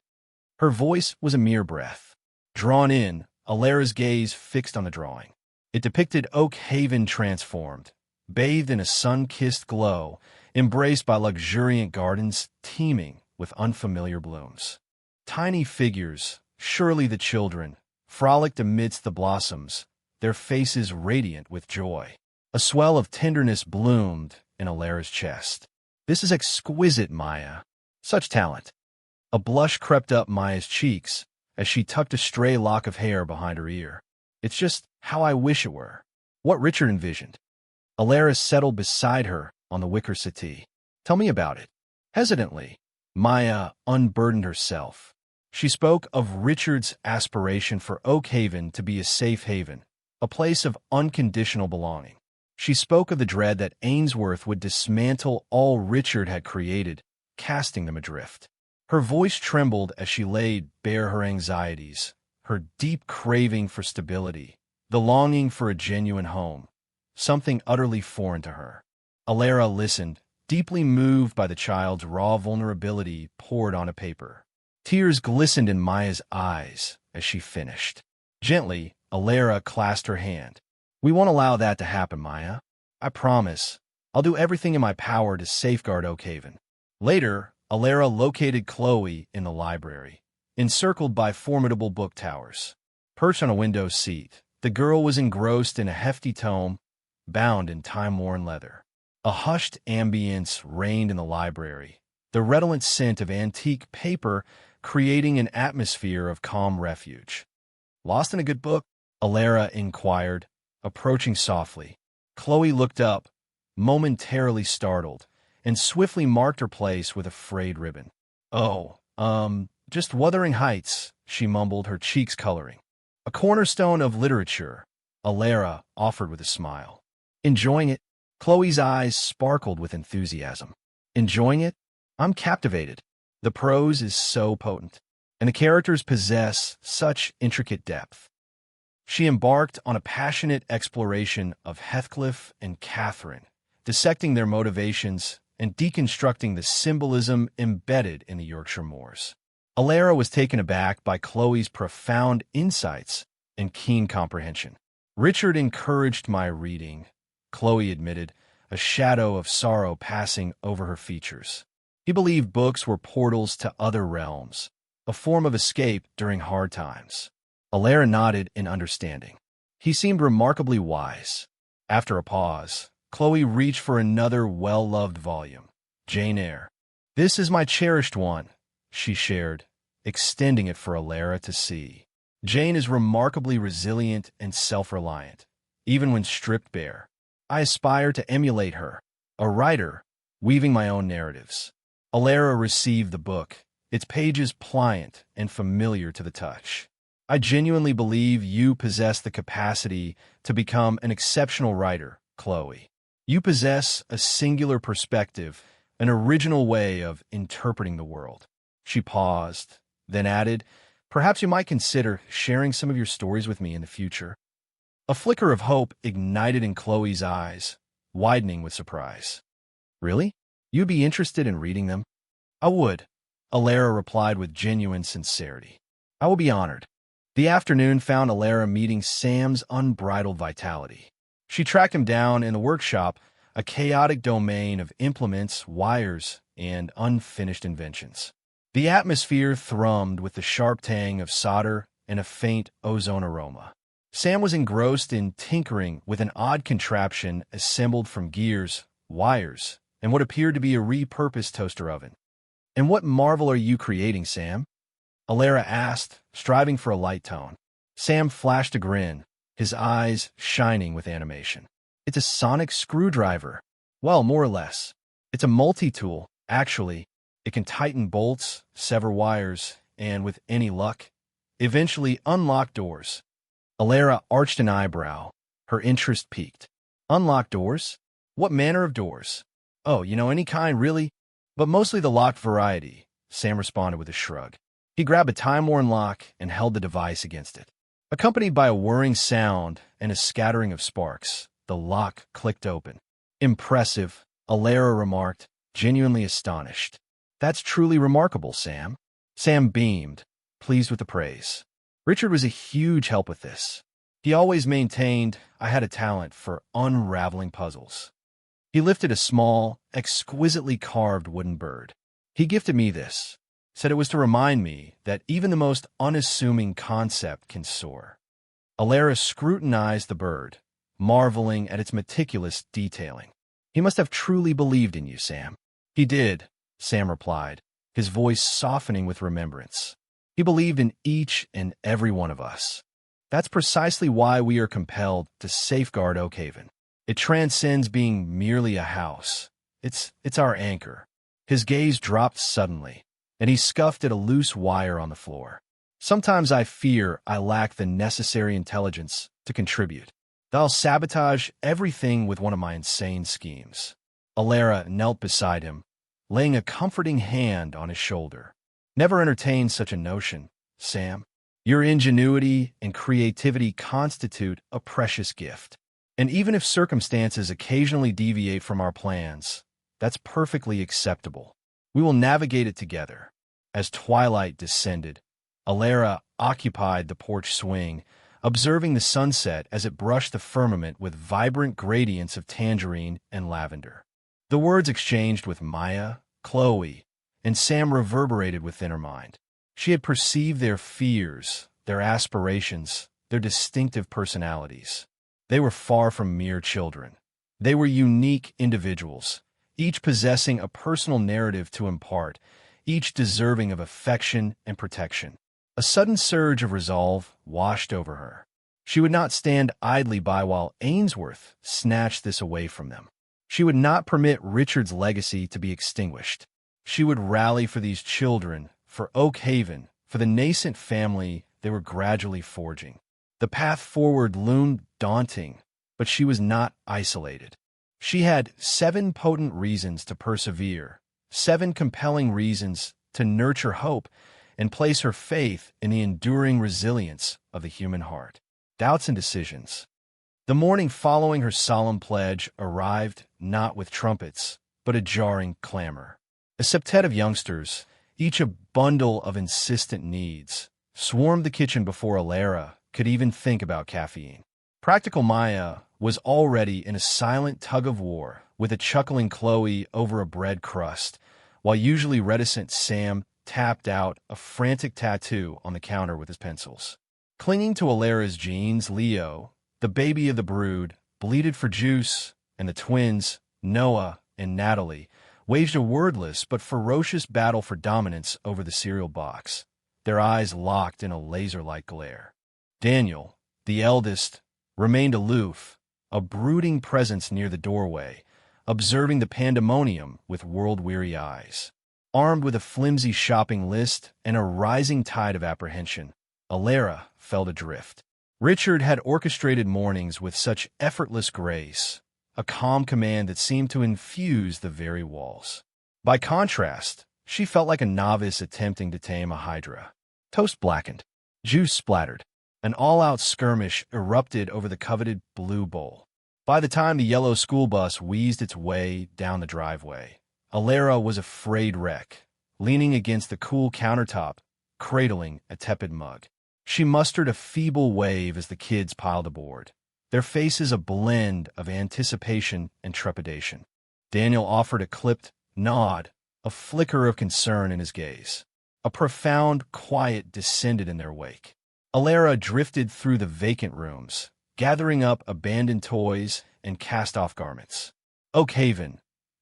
Her voice was a mere breath. Drawn in, Alara's gaze fixed on the drawing. It depicted Oak Haven transformed, bathed in a sun-kissed glow, embraced by luxuriant gardens teeming with unfamiliar blooms. Tiny figures, surely the children, frolicked amidst the blossoms, their faces radiant with joy. A swell of tenderness bloomed in Alara's chest. "This is exquisite, Maya. Such talent." A blush crept up Maya's cheeks as she tucked a stray lock of hair behind her ear. "It's just how I wish it were. What Richard envisioned." Alara settled beside her on the wicker settee. "Tell me about it." Hesitantly, Maya unburdened herself. She spoke of Richard's aspiration for Oak Haven to be a safe haven, a place of unconditional belonging. She spoke of the dread that Ainsworth would dismantle all Richard had created, casting them adrift. Her voice trembled as she laid bare her anxieties, her deep craving for stability, the longing for a genuine home, something utterly foreign to her. Alara listened, deeply moved by the child's raw vulnerability poured on a paper. Tears glistened in Maya's eyes as she finished. Gently, Alara clasped her hand. "We won't allow that to happen, Maya. I promise. I'll do everything in my power to safeguard Oak Haven." Later, Alara located Chloe in the library, encircled by formidable book towers. Perched on a window seat, the girl was engrossed in a hefty tome, bound in time-worn leather. A hushed ambience reigned in the library, the redolent scent of antique paper creating an atmosphere of calm refuge. "Lost in a good book?" Alara inquired, approaching softly. Chloe looked up, momentarily startled, and swiftly marked her place with a frayed ribbon. "Oh, just Wuthering Heights," she mumbled, her cheeks coloring. "A cornerstone of literature," Alara offered with a smile. "Enjoying it?" Chloe's eyes sparkled with enthusiasm. "Enjoying it? I'm captivated. The prose is so potent, and the characters possess such intricate depth." She embarked on a passionate exploration of Heathcliff and Catherine, dissecting their motivations and deconstructing the symbolism embedded in the Yorkshire moors. Alara was taken aback by Chloe's profound insights and keen comprehension. "Richard encouraged my reading," Chloe admitted, a shadow of sorrow passing over her features. "He believed books were portals to other realms, a form of escape during hard times." Alara nodded in understanding. He seemed remarkably wise. After a pause, Chloe reached for another well-loved volume, Jane Eyre. "This is my cherished one," she shared, extending it for Alara to see. "Jane is remarkably resilient and self-reliant, even when stripped bare. I aspire to emulate her, a writer, weaving my own narratives." Alara received the book, its pages pliant and familiar to the touch. "I genuinely believe you possess the capacity to become an exceptional writer, Chloe. You possess a singular perspective, an original way of interpreting the world." She paused, then added, "Perhaps you might consider sharing some of your stories with me in the future." A flicker of hope ignited in Chloe's eyes, widening with surprise. "Really? You'd be interested in reading them?" "I would," Alara replied with genuine sincerity. "I will be honored." The afternoon found Alara meeting Sam's unbridled vitality. She tracked him down in the workshop, a chaotic domain of implements, wires, and unfinished inventions. The atmosphere thrummed with the sharp tang of solder and a faint ozone aroma. Sam was engrossed in tinkering with an odd contraption assembled from gears, wires, and what appeared to be a repurposed toaster oven. "And what marvel are you creating, Sam?" Alara asked, striving for a light tone. Sam flashed a grin, his eyes shining with animation. "It's a sonic screwdriver. Well, more or less. It's a multi-tool, actually. It can tighten bolts, sever wires, and, with any luck, eventually unlock doors." Alara arched an eyebrow, her interest piqued. "Unlock doors? What manner of doors?" "Oh, any kind, really. But mostly the locked variety," Sam responded with a shrug. He grabbed a time-worn lock and held the device against it. Accompanied by a whirring sound and a scattering of sparks, the lock clicked open. "Impressive," Alara remarked, genuinely astonished. "That's truly remarkable, Sam." Sam beamed, pleased with the praise. "Richard was a huge help with this. He always maintained I had a talent for unraveling puzzles." He lifted a small, exquisitely carved wooden bird. "He gifted me this. Said it was to remind me that even the most unassuming concept can soar." Alara scrutinized the bird, marveling at its meticulous detailing. "He must have truly believed in you, Sam." "He did," Sam replied, his voice softening with remembrance. "He believed in each and every one of us. That's precisely why we are compelled to safeguard Oak Haven. It transcends being merely a house. It's our anchor." His gaze dropped suddenly, and he scuffed at a loose wire on the floor. "Sometimes I fear I lack the necessary intelligence to contribute. I'll sabotage everything with one of my insane schemes." Alara knelt beside him, laying a comforting hand on his shoulder. "Never entertained such a notion, Sam. Your ingenuity and creativity constitute a precious gift. And even if circumstances occasionally deviate from our plans, that's perfectly acceptable. We will navigate it together. As twilight descended, Alara occupied the porch swing, observing the sunset as it brushed the firmament with vibrant gradients of tangerine and lavender. The words exchanged with Maya, Chloe, and Sam reverberated within her mind. She had perceived their fears, their aspirations, their distinctive personalities. They were far from mere children. They were unique individuals, each possessing a personal narrative to impart, each deserving of affection and protection. A sudden surge of resolve washed over her. She would not stand idly by while Ainsworth snatched this away from them. She would not permit Richard's legacy to be extinguished. She would rally for these children, for Oak Haven, for the nascent family they were gradually forging. The path forward loomed daunting, but she was not isolated. She had 7 potent reasons to persevere, 7 compelling reasons to nurture hope and place her faith in the enduring resilience of the human heart. Doubts and decisions. The morning following her solemn pledge arrived not with trumpets, but a jarring clamor. A septet of youngsters, each a bundle of insistent needs, swarmed the kitchen before Alara could even think about caffeine. Practical Maya was already in a silent tug-of-war with a chuckling Chloe over a bread crust, while usually reticent Sam tapped out a frantic tattoo on the counter with his pencils. Clinging to Alara's jeans, Leo, the baby of the brood, bleated for juice, and the twins, Noah and Natalie, waged a wordless but ferocious battle for dominance over the cereal box, their eyes locked in a laser-like glare. Daniel, the eldest, remained aloof, a brooding presence near the doorway, observing the pandemonium with world-weary eyes. Armed with a flimsy shopping list and a rising tide of apprehension, Alara felt adrift. Richard had orchestrated mornings with such effortless grace, a calm command that seemed to infuse the very walls. By contrast, she felt like a novice attempting to tame a hydra. Toast blackened, juice splattered. An all-out skirmish erupted over the coveted blue bowl. By the time the yellow school bus wheezed its way down the driveway, Alara was a frayed wreck, leaning against the cool countertop, cradling a tepid mug. She mustered a feeble wave as the kids piled aboard, their faces a blend of anticipation and trepidation. Daniel offered a clipped nod, a flicker of concern in his gaze. A profound quiet descended in their wake. Alara drifted through the vacant rooms, gathering up abandoned toys and cast-off garments. Oak Haven,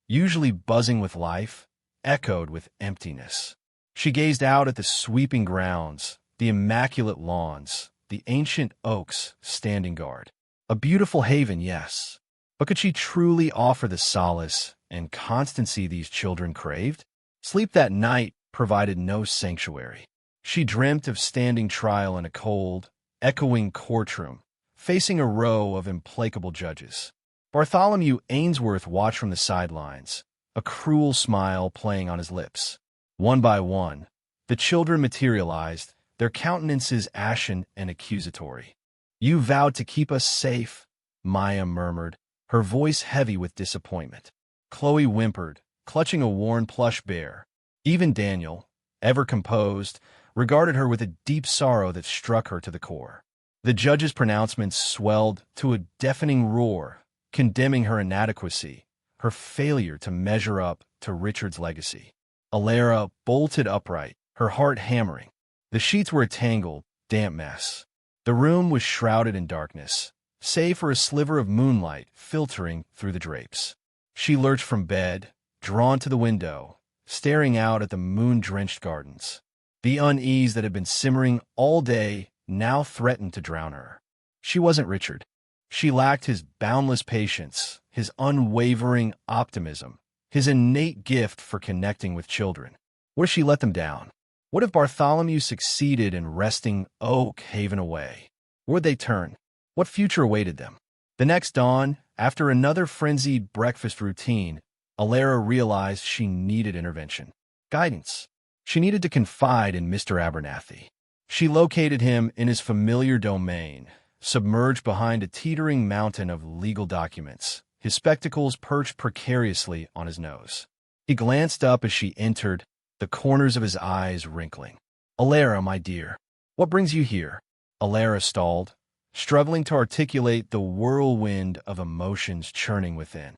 usually buzzing with life, echoed with emptiness. She gazed out at the sweeping grounds, the immaculate lawns, the ancient oaks standing guard. A beautiful haven, yes, but could she truly offer the solace and constancy these children craved? Sleep that night provided no sanctuary. She dreamt of standing trial in a cold, echoing courtroom, facing a row of implacable judges. Bartholomew Ainsworth watched from the sidelines, a cruel smile playing on his lips. One by one, the children materialized, their countenances ashen and accusatory. "You vowed to keep us safe," Maya murmured, her voice heavy with disappointment. Chloe whimpered, clutching a worn plush bear. Even Daniel, ever composed, regarded her with a deep sorrow that struck her to the core. The judge's pronouncements swelled to a deafening roar, condemning her inadequacy, her failure to measure up to Richard's legacy. Alara bolted upright, her heart hammering. The sheets were a tangled, damp mess. The room was shrouded in darkness, save for a sliver of moonlight filtering through the drapes. She lurched from bed, drawn to the window, staring out at the moon-drenched gardens. The unease that had been simmering all day now threatened to drown her. She wasn't Richard. She lacked his boundless patience, his unwavering optimism, his innate gift for connecting with children. What if she let them down? What if Bartholomew succeeded in wresting Oak Haven away? Where would they turn? What future awaited them? The next dawn, after another frenzied breakfast routine, Alara realized she needed intervention. Guidance. She needed to confide in Mr. Abernathy. She located him in his familiar domain, submerged behind a teetering mountain of legal documents, his spectacles perched precariously on his nose. He glanced up as she entered, the corners of his eyes wrinkling. "Alara, my dear, what brings you here?" Alara stalled, struggling to articulate the whirlwind of emotions churning within.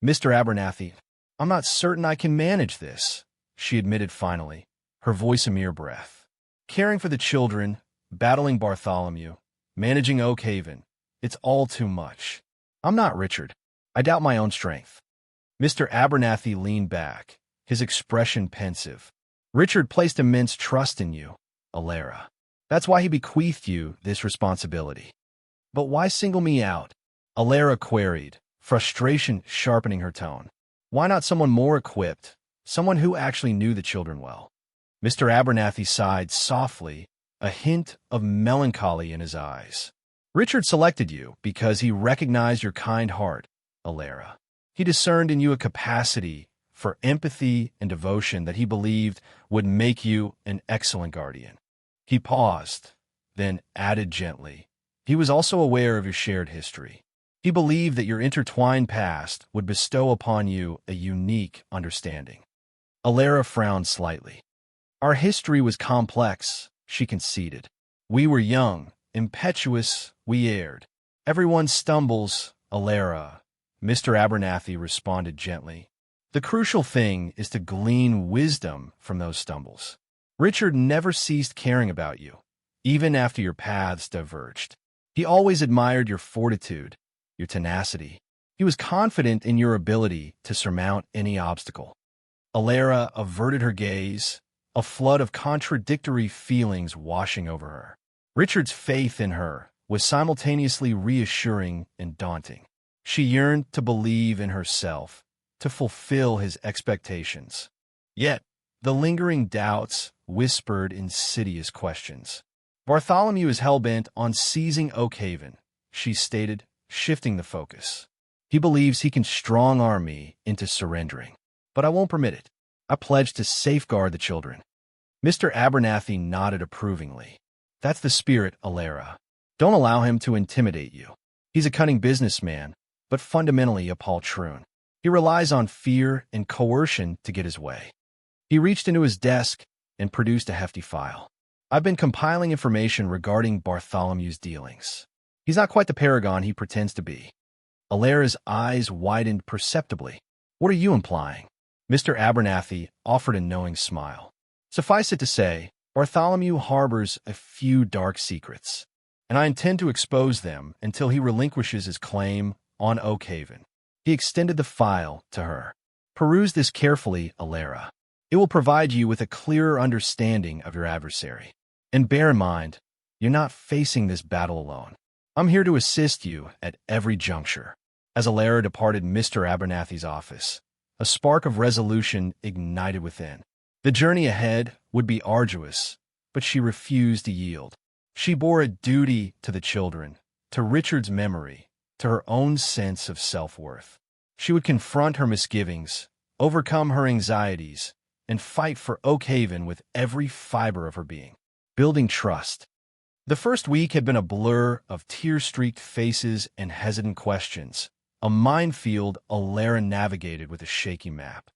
"Mr. Abernathy, I'm not certain I can manage this," she admitted finally, her voice a mere breath. "Caring for the children, battling Bartholomew, managing Oak Haven, it's all too much. I'm not Richard. I doubt my own strength." Mr. Abernathy leaned back, his expression pensive. "Richard placed immense trust in you, Alara. That's why he bequeathed you this responsibility." "But why single me out?" Alara queried, frustration sharpening her tone. "Why not someone more equipped, someone who actually knew the children well?" Mr. Abernathy sighed softly, a hint of melancholy in his eyes. "Richard selected you because he recognized your kind heart, Alara. He discerned in you a capacity for empathy and devotion that he believed would make you an excellent guardian." He paused, then added gently, "He was also aware of your shared history. He believed that your intertwined past would bestow upon you a unique understanding." Alara frowned slightly. "Our history was complex," she conceded. "We were young, impetuous, we erred. Everyone stumbles, Alara," Mr. Abernathy responded gently. "The crucial thing is to glean wisdom from those stumbles. Richard never ceased caring about you, even after your paths diverged. He always admired your fortitude, your tenacity. He was confident in your ability to surmount any obstacle." Alara averted her gaze, a flood of contradictory feelings washing over her. Richard's faith in her was simultaneously reassuring and daunting. She yearned to believe in herself, to fulfill his expectations. Yet, the lingering doubts whispered insidious questions. "Bartholomew is hell-bent on seizing Oak Haven," she stated, shifting the focus. "He believes he can strong-arm me into surrendering. But I won't permit it. I pledge to safeguard the children." Mr. Abernathy nodded approvingly. "That's the spirit, Alara. Don't allow him to intimidate you. He's a cunning businessman, but fundamentally a poltroon. He relies on fear and coercion to get his way." He reached into his desk and produced a hefty file. "I've been compiling information regarding Bartholomew's dealings. He's not quite the paragon he pretends to be." Alara's eyes widened perceptibly. "What are you implying?" Mr. Abernathy offered a knowing smile. "Suffice it to say, Bartholomew harbors a few dark secrets, and I intend to expose them until he relinquishes his claim on Oak Haven." He extended the file to her. "Peruse this carefully, Alara. It will provide you with a clearer understanding of your adversary. And bear in mind, you're not facing this battle alone. I'm here to assist you at every juncture." As Alara departed Mr. Abernathy's office, a spark of resolution ignited within. The journey ahead would be arduous, but she refused to yield. She bore a duty to the children, to Richard's memory, to her own sense of self-worth. She would confront her misgivings, overcome her anxieties, and fight for Oak Haven with every fiber of her being. Building trust. The first week had been a blur of tear-streaked faces and hesitant questions, a minefield Alara navigated with a shaky map.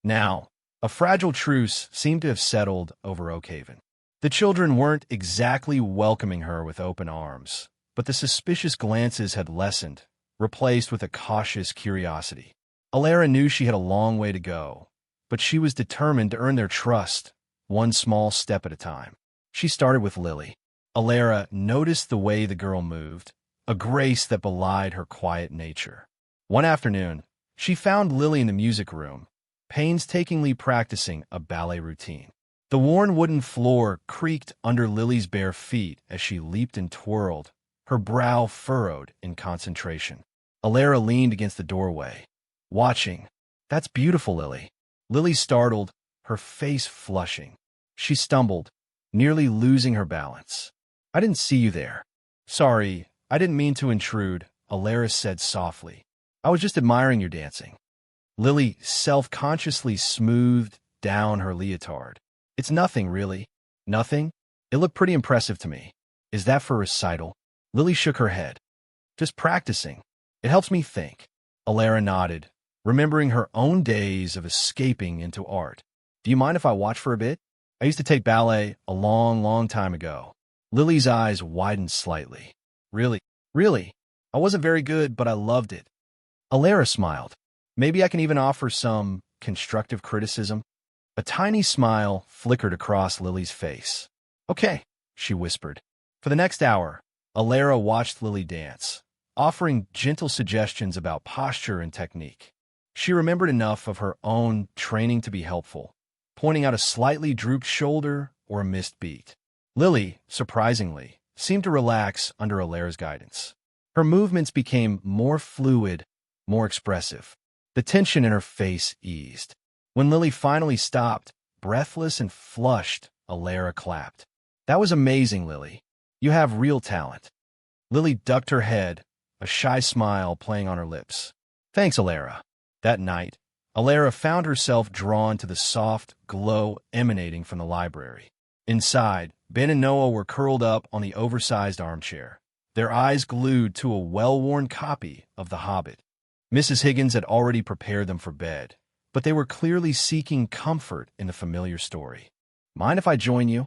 Now, a fragile truce seemed to have settled over Oak Haven. The children weren't exactly welcoming her with open arms, but the suspicious glances had lessened, replaced with a cautious curiosity. Alara knew she had a long way to go, but she was determined to earn their trust, one small step at a time. She started with Lily. Alara noticed the way the girl moved, a grace that belied her quiet nature. One afternoon, she found Lily in the music room, painstakingly practicing a ballet routine. The worn wooden floor creaked under Lily's bare feet as she leaped and twirled, her brow furrowed in concentration. Alara leaned against the doorway, watching. "That's beautiful, Lily." Lily startled, her face flushing. She stumbled, nearly losing her balance. "I didn't see you there." "Sorry, I didn't mean to intrude," Alara said softly. "I was just admiring your dancing." Lily self-consciously smoothed down her leotard. "It's nothing, really." "Nothing?" It looked pretty impressive to me. Is that for recital? Lily shook her head. Just practicing. It helps me think. Alara nodded, remembering her own days of escaping into art. Do you mind if I watch for a bit? I used to take ballet a long, long time ago. Lily's eyes widened slightly. Really? Really? I wasn't very good, but I loved it. Alara smiled. Maybe I can even offer some constructive criticism. A tiny smile flickered across Lily's face. Okay, she whispered. For the next hour, Alara watched Lily dance, offering gentle suggestions about posture and technique. She remembered enough of her own training to be helpful, pointing out a slightly drooped shoulder or a missed beat. Lily, surprisingly, seemed to relax under Alara's guidance. Her movements became more fluid, more expressive. The tension in her face eased. When Lily finally stopped, breathless and flushed, Alara clapped. That was amazing, Lily. You have real talent. Lily ducked her head, a shy smile playing on her lips. Thanks, Alara. That night, Alara found herself drawn to the soft glow emanating from the library. Inside, Ben and Noah were curled up on the oversized armchair, their eyes glued to a well-worn copy of The Hobbit. Mrs. Higgins had already prepared them for bed, but they were clearly seeking comfort in the familiar story. Mind if I join you?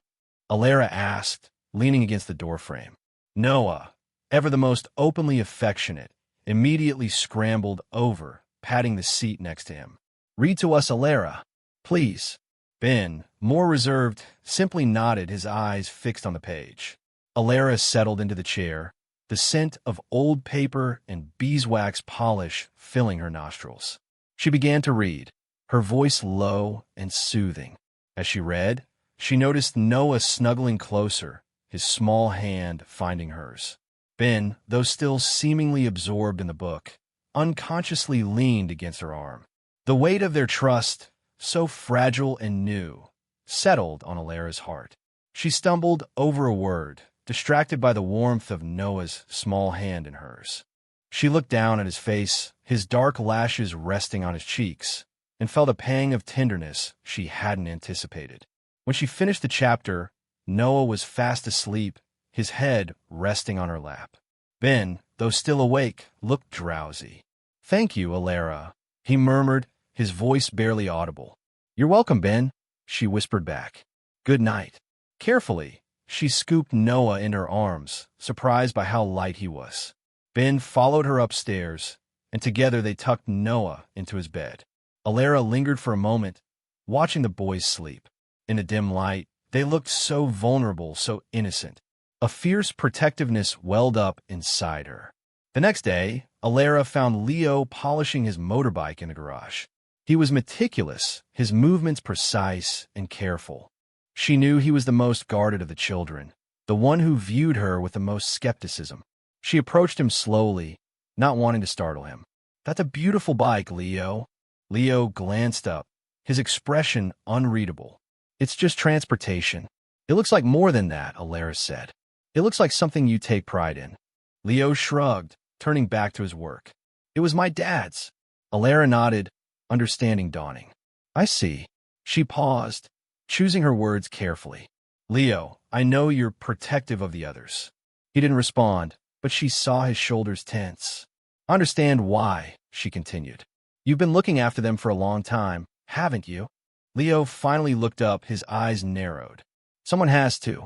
Alara asked, leaning against the doorframe. Noah, ever the most openly affectionate, immediately scrambled over, patting the seat next to him. Read to us, Alara, please. Ben, more reserved, simply nodded, his eyes fixed on the page. Alara settled into the chair, the scent of old paper and beeswax polish filling her nostrils. She began to read, her voice low and soothing. As she read, she noticed Noah snuggling closer, his small hand finding hers. Ben, though still seemingly absorbed in the book, unconsciously leaned against her arm. The weight of their trust, so fragile and new, settled on Alara's heart. She stumbled over a word, distracted by the warmth of Noah's small hand in hers. She looked down at his face, his dark lashes resting on his cheeks, and felt a pang of tenderness she hadn't anticipated. When she finished the chapter, Noah was fast asleep, his head resting on her lap. Ben, though still awake, looked drowsy. Thank you, Alara, he murmured, his voice barely audible. You're welcome, Ben, she whispered back. Good night. Carefully, she scooped Noah in her arms, surprised by how light he was. Ben followed her upstairs, and together they tucked Noah into his bed. Alara lingered for a moment, watching the boys sleep. In the dim light, they looked so vulnerable, so innocent. A fierce protectiveness welled up inside her. The next day, Alara found Leo polishing his motorbike in the garage. He was meticulous, his movements precise and careful. She knew he was the most guarded of the children, the one who viewed her with the most skepticism. She approached him slowly, not wanting to startle him. That's a beautiful bike, Leo. Leo glanced up, his expression unreadable. It's just transportation. It looks like more than that, Alara said. It looks like something you take pride in. Leo shrugged, turning back to his work. It was my dad's. Alara nodded, understanding dawning. I see. She paused, choosing her words carefully. Leo, I know you're protective of the others. He didn't respond, but she saw his shoulders tense. I understand why, she continued. You've been looking after them for a long time, haven't you? Leo finally looked up, his eyes narrowed. Someone has to.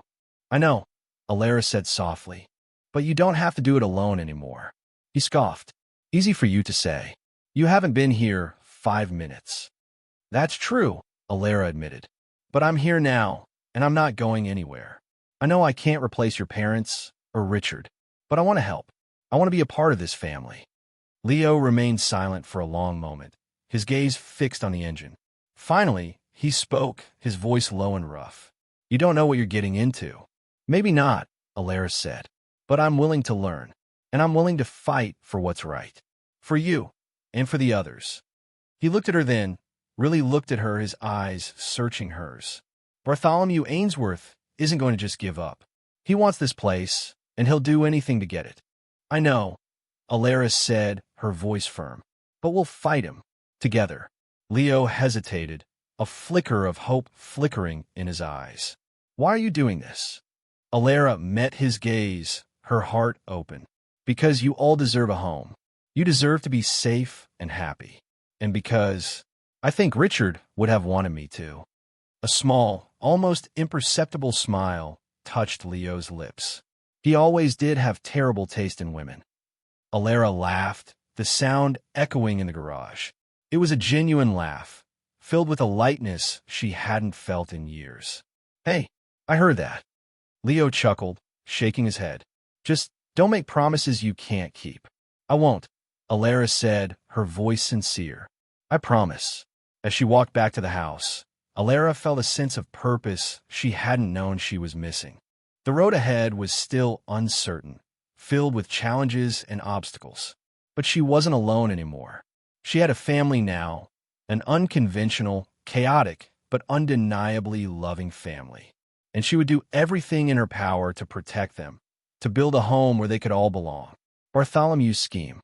I know, Alara said softly, but you don't have to do it alone anymore. He scoffed. Easy for you to say. You haven't been here 5 minutes. That's true, Alara admitted. But I'm here now, and I'm not going anywhere. I know I can't replace your parents or Richard, but I want to help. I want to be a part of this family. Leo remained silent for a long moment, his gaze fixed on the engine. Finally, he spoke, his voice low and rough. You don't know what you're getting into. Maybe not, Alara said, but I'm willing to learn, and I'm willing to fight for what's right. For you, and for the others. He looked at her then, really looked at her, his eyes searching hers. Bartholomew Ainsworth isn't going to just give up. He wants this place, and he'll do anything to get it. I know, Alara said, her voice firm, but we'll fight him, together. Leo hesitated, a flicker of hope flickering in his eyes. Why are you doing this? Alara met his gaze, her heart open. Because you all deserve a home. You deserve to be safe and happy. And because I think Richard would have wanted me to. A small, almost imperceptible smile touched Leo's lips. He always did have terrible taste in women. Alara laughed, the sound echoing in the garage. It was a genuine laugh, filled with a lightness she hadn't felt in years. Hey, I heard that. Leo chuckled, shaking his head. Just don't make promises you can't keep. I won't, Alara said, her voice sincere. I promise. As she walked back to the house, Alara felt a sense of purpose she hadn't known she was missing. The road ahead was still uncertain, filled with challenges and obstacles. But she wasn't alone anymore. She had a family now, an unconventional, chaotic, but undeniably loving family. And she would do everything in her power to protect them, to build a home where they could all belong. Bartholomew's scheme.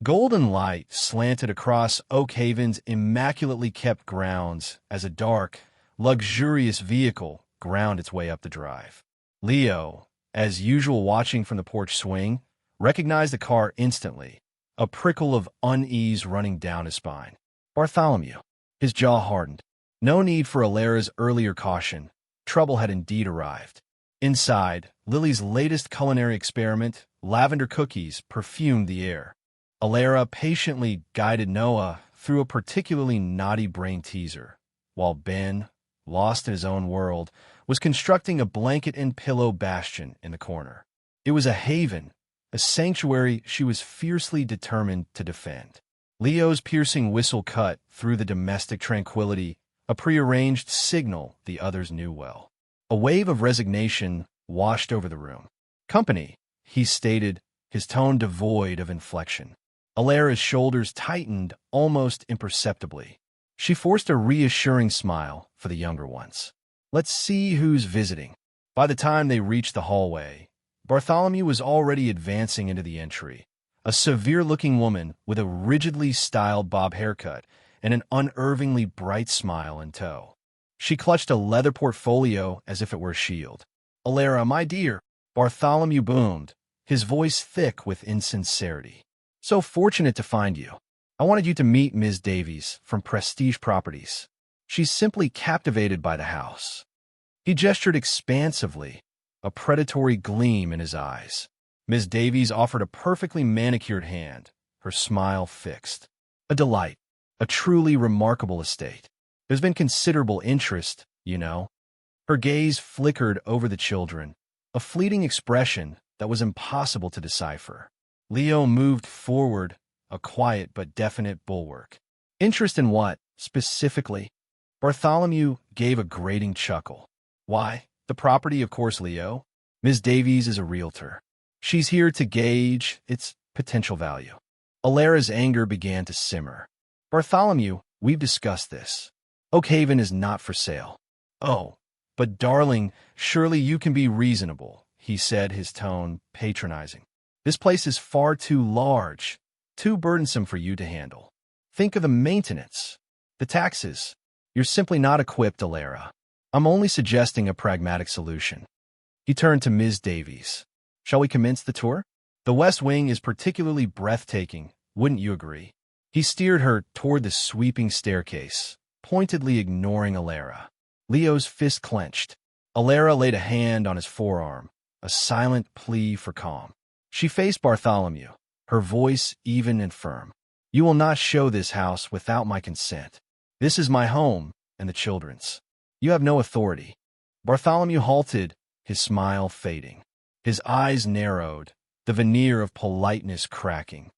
Golden light slanted across Oak Haven's immaculately kept grounds as a dark, luxurious vehicle ground its way up the drive. Leo, as usual watching from the porch swing, recognized the car instantly, a prickle of unease running down his spine. Bartholomew. His jaw hardened. No need for Alara's earlier caution. Trouble had indeed arrived. Inside, Lily's latest culinary experiment, lavender cookies, perfumed the air. Alara patiently guided Noah through a particularly naughty brain teaser, while Ben, lost in his own world, was constructing a blanket and pillow bastion in the corner. It was a haven, a sanctuary she was fiercely determined to defend. Leo's piercing whistle cut through the domestic tranquility, a prearranged signal the others knew well. A wave of resignation washed over the room. Company, he stated, his tone devoid of inflection. Alara's shoulders tightened almost imperceptibly. She forced a reassuring smile for the younger ones. Let's see who's visiting. By the time they reached the hallway, Bartholomew was already advancing into the entry, a severe-looking woman with a rigidly styled bob haircut and an unervingly bright smile in tow. She clutched a leather portfolio as if it were a shield. Alara, my dear, Bartholomew boomed, his voice thick with insincerity. So fortunate to find you. I wanted you to meet Ms. Davies from Prestige Properties. She's simply captivated by the house. He gestured expansively, a predatory gleam in his eyes. Ms. Davies offered a perfectly manicured hand, her smile fixed. A delight, a truly remarkable estate. There's been considerable interest, you know. Her gaze flickered over the children, a fleeting expression that was impossible to decipher. Leo moved forward, a quiet but definite bulwark. Interest in what, specifically? Bartholomew gave a grating chuckle. Why, the property, of course, Leo. Ms. Davies is a realtor. She's here to gauge its potential value. Alara's anger began to simmer. Bartholomew, we've discussed this. Oak Haven is not for sale. Oh, but darling, surely you can be reasonable, he said, his tone patronizing. This place is far too large, too burdensome for you to handle. Think of the maintenance, the taxes. You're simply not equipped, Alara. I'm only suggesting a pragmatic solution. He turned to Ms. Davies. Shall we commence the tour? The West Wing is particularly breathtaking, wouldn't you agree? He steered her toward the sweeping staircase, pointedly ignoring Alara. Leo's fist clenched. Alara laid a hand on his forearm, a silent plea for calm. She faced Bartholomew, her voice even and firm. You will not show this house without my consent. This is my home and the children's. You have no authority. Bartholomew halted, his smile fading. His eyes narrowed, the veneer of politeness cracking.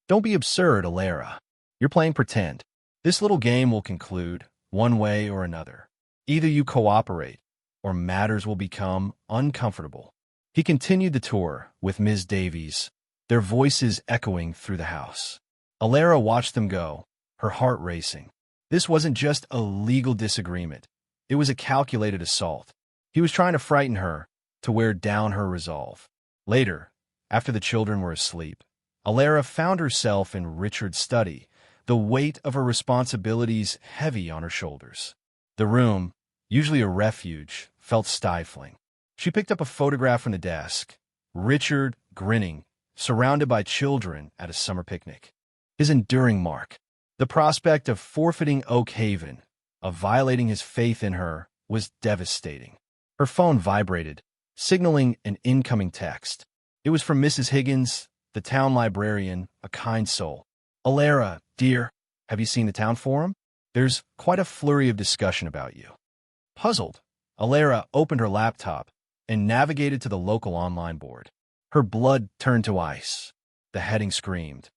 Don't be absurd, Alara. You're playing pretend. This little game will conclude, one way or another. Either you cooperate, or matters will become uncomfortable. He continued the tour with Ms. Davies, their voices echoing through the house. Alara watched them go, her heart racing. This wasn't just a legal disagreement. It was a calculated assault. He was trying to frighten her, to wear down her resolve. Later, after the children were asleep, Alara found herself in Richard's study, the weight of her responsibilities heavy on her shoulders. The room, usually a refuge, felt stifling. She picked up a photograph from the desk. Richard, grinning, surrounded by children at a summer picnic. His enduring mark. The prospect of forfeiting Oak Haven, of violating his faith in her, was devastating. Her phone vibrated, signaling an incoming text. It was from Mrs. Higgins, the town librarian, a kind soul. "Alara, dear, have you seen the town forum? There's quite a flurry of discussion about you." Puzzled, Alara opened her laptop and navigated to the local online board. Her blood turned to ice. The heading screamed,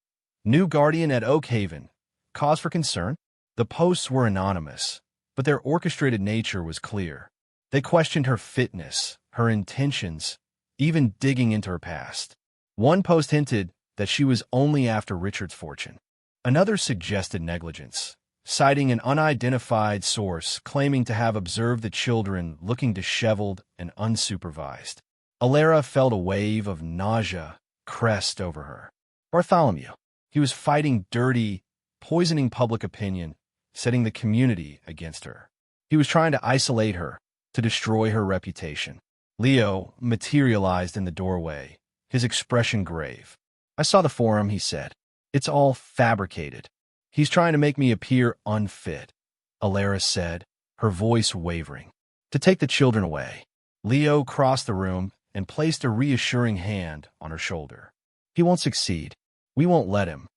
"New Guardian at Oak Haven. Cause for concern?" The posts were anonymous, but their orchestrated nature was clear. They questioned her fitness, her intentions, even digging into her past. One post hinted that she was only after Richard's fortune. Another suggested negligence, citing an unidentified source claiming to have observed the children looking disheveled and unsupervised. Alara felt a wave of nausea crest over her. Bartholomew. He was fighting dirty, poisoning public opinion, setting the community against her. He was trying to isolate her, to destroy her reputation. Leo materialized in the doorway, his expression grave. "I saw the forum," he said. "It's all fabricated. He's trying to make me appear unfit," Alara said, her voice wavering. "To take the children away." Leo crossed the room and placed a reassuring hand on her shoulder. "He won't succeed. We won't let him."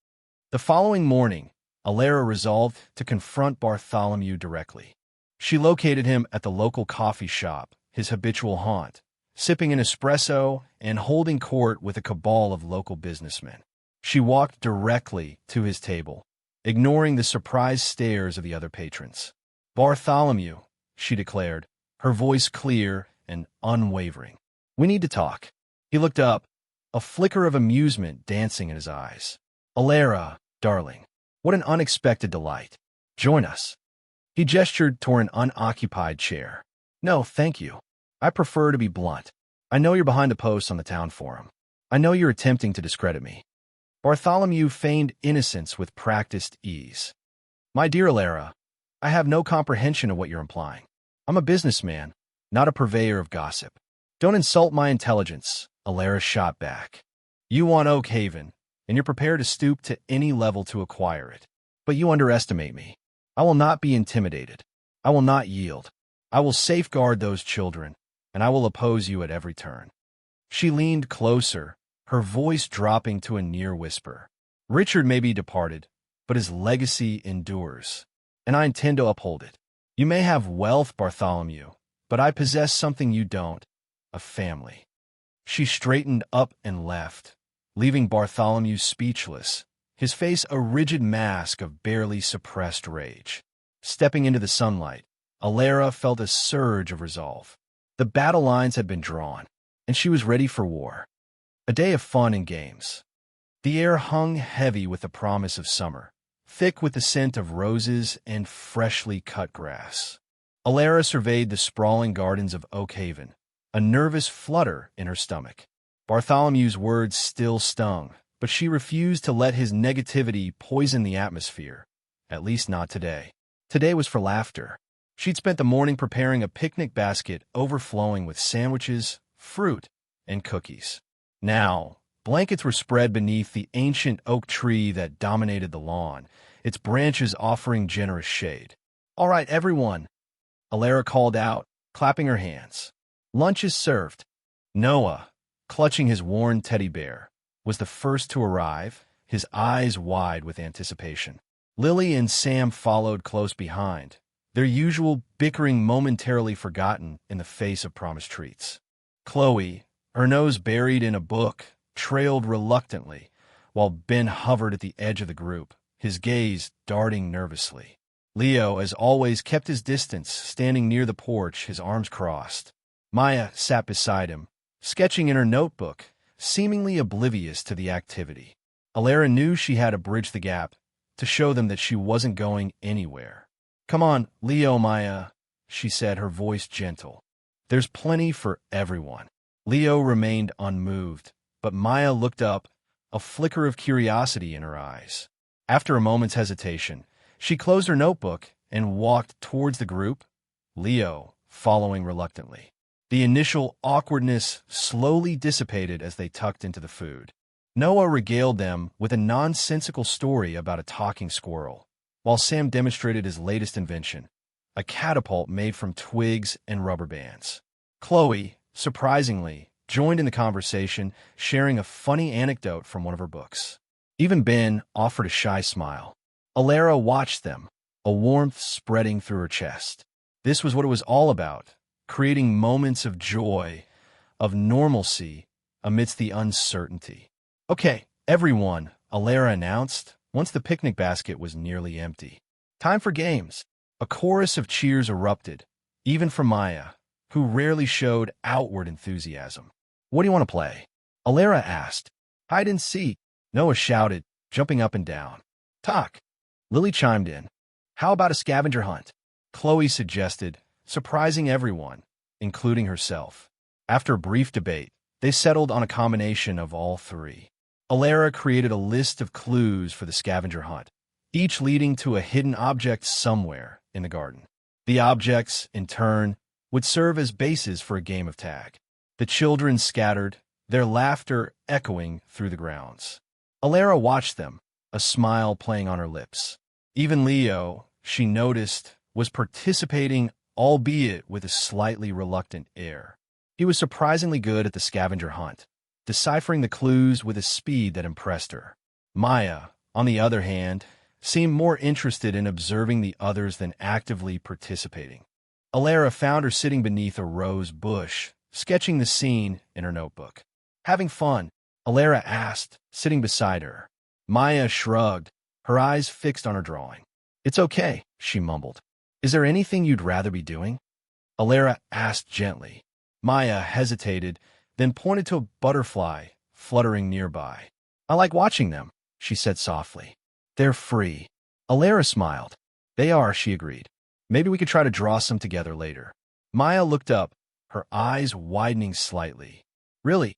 The following morning, Alara resolved to confront Bartholomew directly. She located him at the local coffee shop, his habitual haunt, sipping an espresso and holding court with a cabal of local businessmen. She walked directly to his table, ignoring the surprised stares of the other patrons. "Bartholomew," she declared, her voice clear and unwavering. "We need to talk." He looked up, a flicker of amusement dancing in his eyes. "Alara, darling, what an unexpected delight. Join us." He gestured toward an unoccupied chair. "No, thank you. I prefer to be blunt. I know you're behind the posts on the town forum. I know you're attempting to discredit me." Bartholomew feigned innocence with practiced ease. "My dear Alara, I have no comprehension of what you're implying. I'm a businessman, not a purveyor of gossip." "Don't insult my intelligence," Alara shot back. "You want Oak Haven, and you're prepared to stoop to any level to acquire it. But you underestimate me. I will not be intimidated. I will not yield. I will safeguard those children, and I will oppose you at every turn." She leaned closer, her voice dropping to a near whisper. "Richard may be departed, but his legacy endures, and I intend to uphold it. You may have wealth, Bartholomew, but I possess something you don't, a family." She straightened up and left, leaving Bartholomew speechless, his face a rigid mask of barely suppressed rage. Stepping into the sunlight, Alara felt a surge of resolve. The battle lines had been drawn, and she was ready for war. A day of fun and games. The air hung heavy with the promise of summer, thick with the scent of roses and freshly cut grass. Alara surveyed the sprawling gardens of Oak Haven, a nervous flutter in her stomach. Bartholomew's words still stung, but she refused to let his negativity poison the atmosphere, at least not today. Today was for laughter. She'd spent the morning preparing a picnic basket overflowing with sandwiches, fruit, and cookies. Now, blankets were spread beneath the ancient oak tree that dominated the lawn, its branches offering generous shade. "All right, everyone," Alara called out, clapping her hands. "Lunch is served." Noah, clutching his worn teddy bear, was the first to arrive, his eyes wide with anticipation. Lily and Sam followed close behind, their usual bickering momentarily forgotten in the face of promised treats. Chloe, her nose buried in a book, trailed reluctantly, while Ben hovered at the edge of the group, his gaze darting nervously. Leo, as always, kept his distance, standing near the porch, his arms crossed. Maya sat beside him, sketching in her notebook, seemingly oblivious to the activity. Alara knew she had to bridge the gap, to show them that she wasn't going anywhere. "Come on, Leo, Maya," she said, her voice gentle. "There's plenty for everyone." Leo remained unmoved, but Maya looked up, a flicker of curiosity in her eyes. After a moment's hesitation, she closed her notebook and walked towards the group, Leo following reluctantly. The initial awkwardness slowly dissipated as they tucked into the food. Noah regaled them with a nonsensical story about a talking squirrel, while Sam demonstrated his latest invention, a catapult made from twigs and rubber bands. Chloe, surprisingly, joined in the conversation, sharing a funny anecdote from one of her books. Even Ben offered a shy smile. Alara watched them, a warmth spreading through her chest. This was what it was all about, creating moments of joy, of normalcy, amidst the uncertainty. "Okay, everyone," Alara announced, once the picnic basket was nearly empty. "Time for games." A chorus of cheers erupted, even from Maya, who rarely showed outward enthusiasm. "What do you want to play?" Alara asked. "Hide and seek," Noah shouted, jumping up and down. "Talk," Lily chimed in. "How about a scavenger hunt?" Chloe suggested, surprising everyone, including herself. After a brief debate, they settled on a combination of all three. Alara created a list of clues for the scavenger hunt, each leading to a hidden object somewhere in the garden. The objects, in turn, would serve as bases for a game of tag. The children scattered, their laughter echoing through the grounds. Alara watched them, a smile playing on her lips. Even Leo, she noticed, was participating, albeit with a slightly reluctant air. He was surprisingly good at the scavenger hunt, deciphering the clues with a speed that impressed her. Maya, on the other hand, seemed more interested in observing the others than actively participating. Alara found her sitting beneath a rose bush, sketching the scene in her notebook. "Having fun?" Alara asked, sitting beside her. Maya shrugged, her eyes fixed on her drawing. "It's okay," she mumbled. "Is there anything you'd rather be doing?" Alara asked gently. Maya hesitated, then pointed to a butterfly fluttering nearby. "I like watching them," she said softly. "They're free." Alara smiled. "They are," she agreed. "Maybe we could try to draw some together later." Maya looked up, her eyes widening slightly. Really,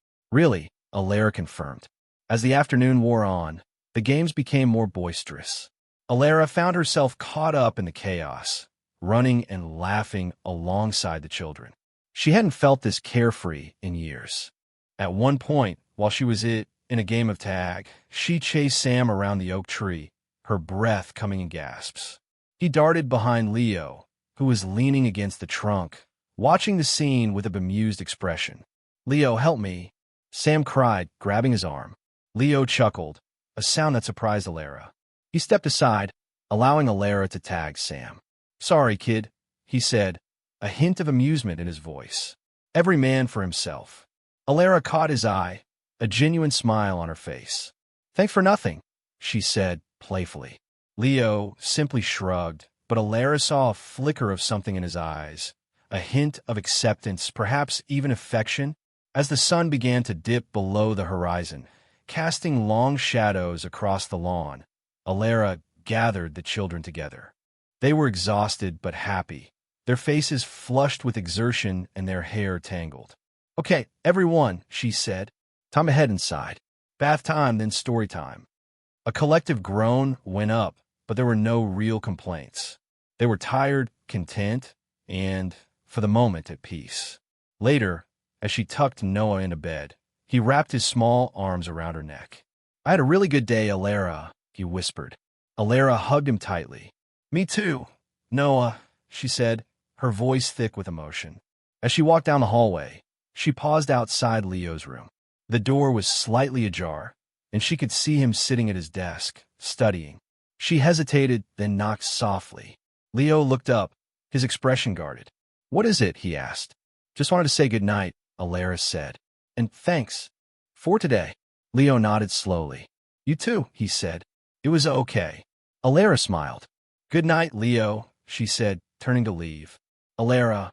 Alara confirmed. As the afternoon wore on, the games became more boisterous. Alara found herself caught up in the chaos, running and laughing alongside the children. She hadn't felt this carefree in years. At one point, while she was in a game of tag, she chased Sam around the oak tree, her breath coming in gasps. He darted behind Leo, who was leaning against the trunk, watching the scene with a bemused expression. "Leo, help me," Sam cried, grabbing his arm. Leo chuckled, a sound that surprised Alara. He stepped aside, allowing Alara to tag Sam. "Sorry, kid," he said, a hint of amusement in his voice. "Every man for himself." Alara caught his eye, a genuine smile on her face. "Thanks for nothing," she said playfully. Leo simply shrugged, but Alara saw a flicker of something in his eyes, a hint of acceptance, perhaps even affection, as the sun began to dip below the horizon, casting long shadows across the lawn. Alara gathered the children together. They were exhausted but happy, their faces flushed with exertion and their hair tangled. "Okay, everyone," she said. "Time to head inside. Bath time, then story time." A collective groan went up, but there were no real complaints. They were tired, content, and, for the moment, at peace. Later, as she tucked Noah into bed, he wrapped his small arms around her neck. "I had a really good day, Alara," he whispered. Alara hugged him tightly. "Me too, Noah," she said, her voice thick with emotion. As she walked down the hallway, she paused outside Leo's room. The door was slightly ajar, and she could see him sitting at his desk, studying. She hesitated, then knocked softly. Leo looked up, his expression guarded. "What is it?" he asked. "Just wanted to say good night," Alara said. "And thanks for today." Leo nodded slowly. "You too," he said. "It was okay." Alara smiled. "Good night, Leo," she said, turning to leave. Alara.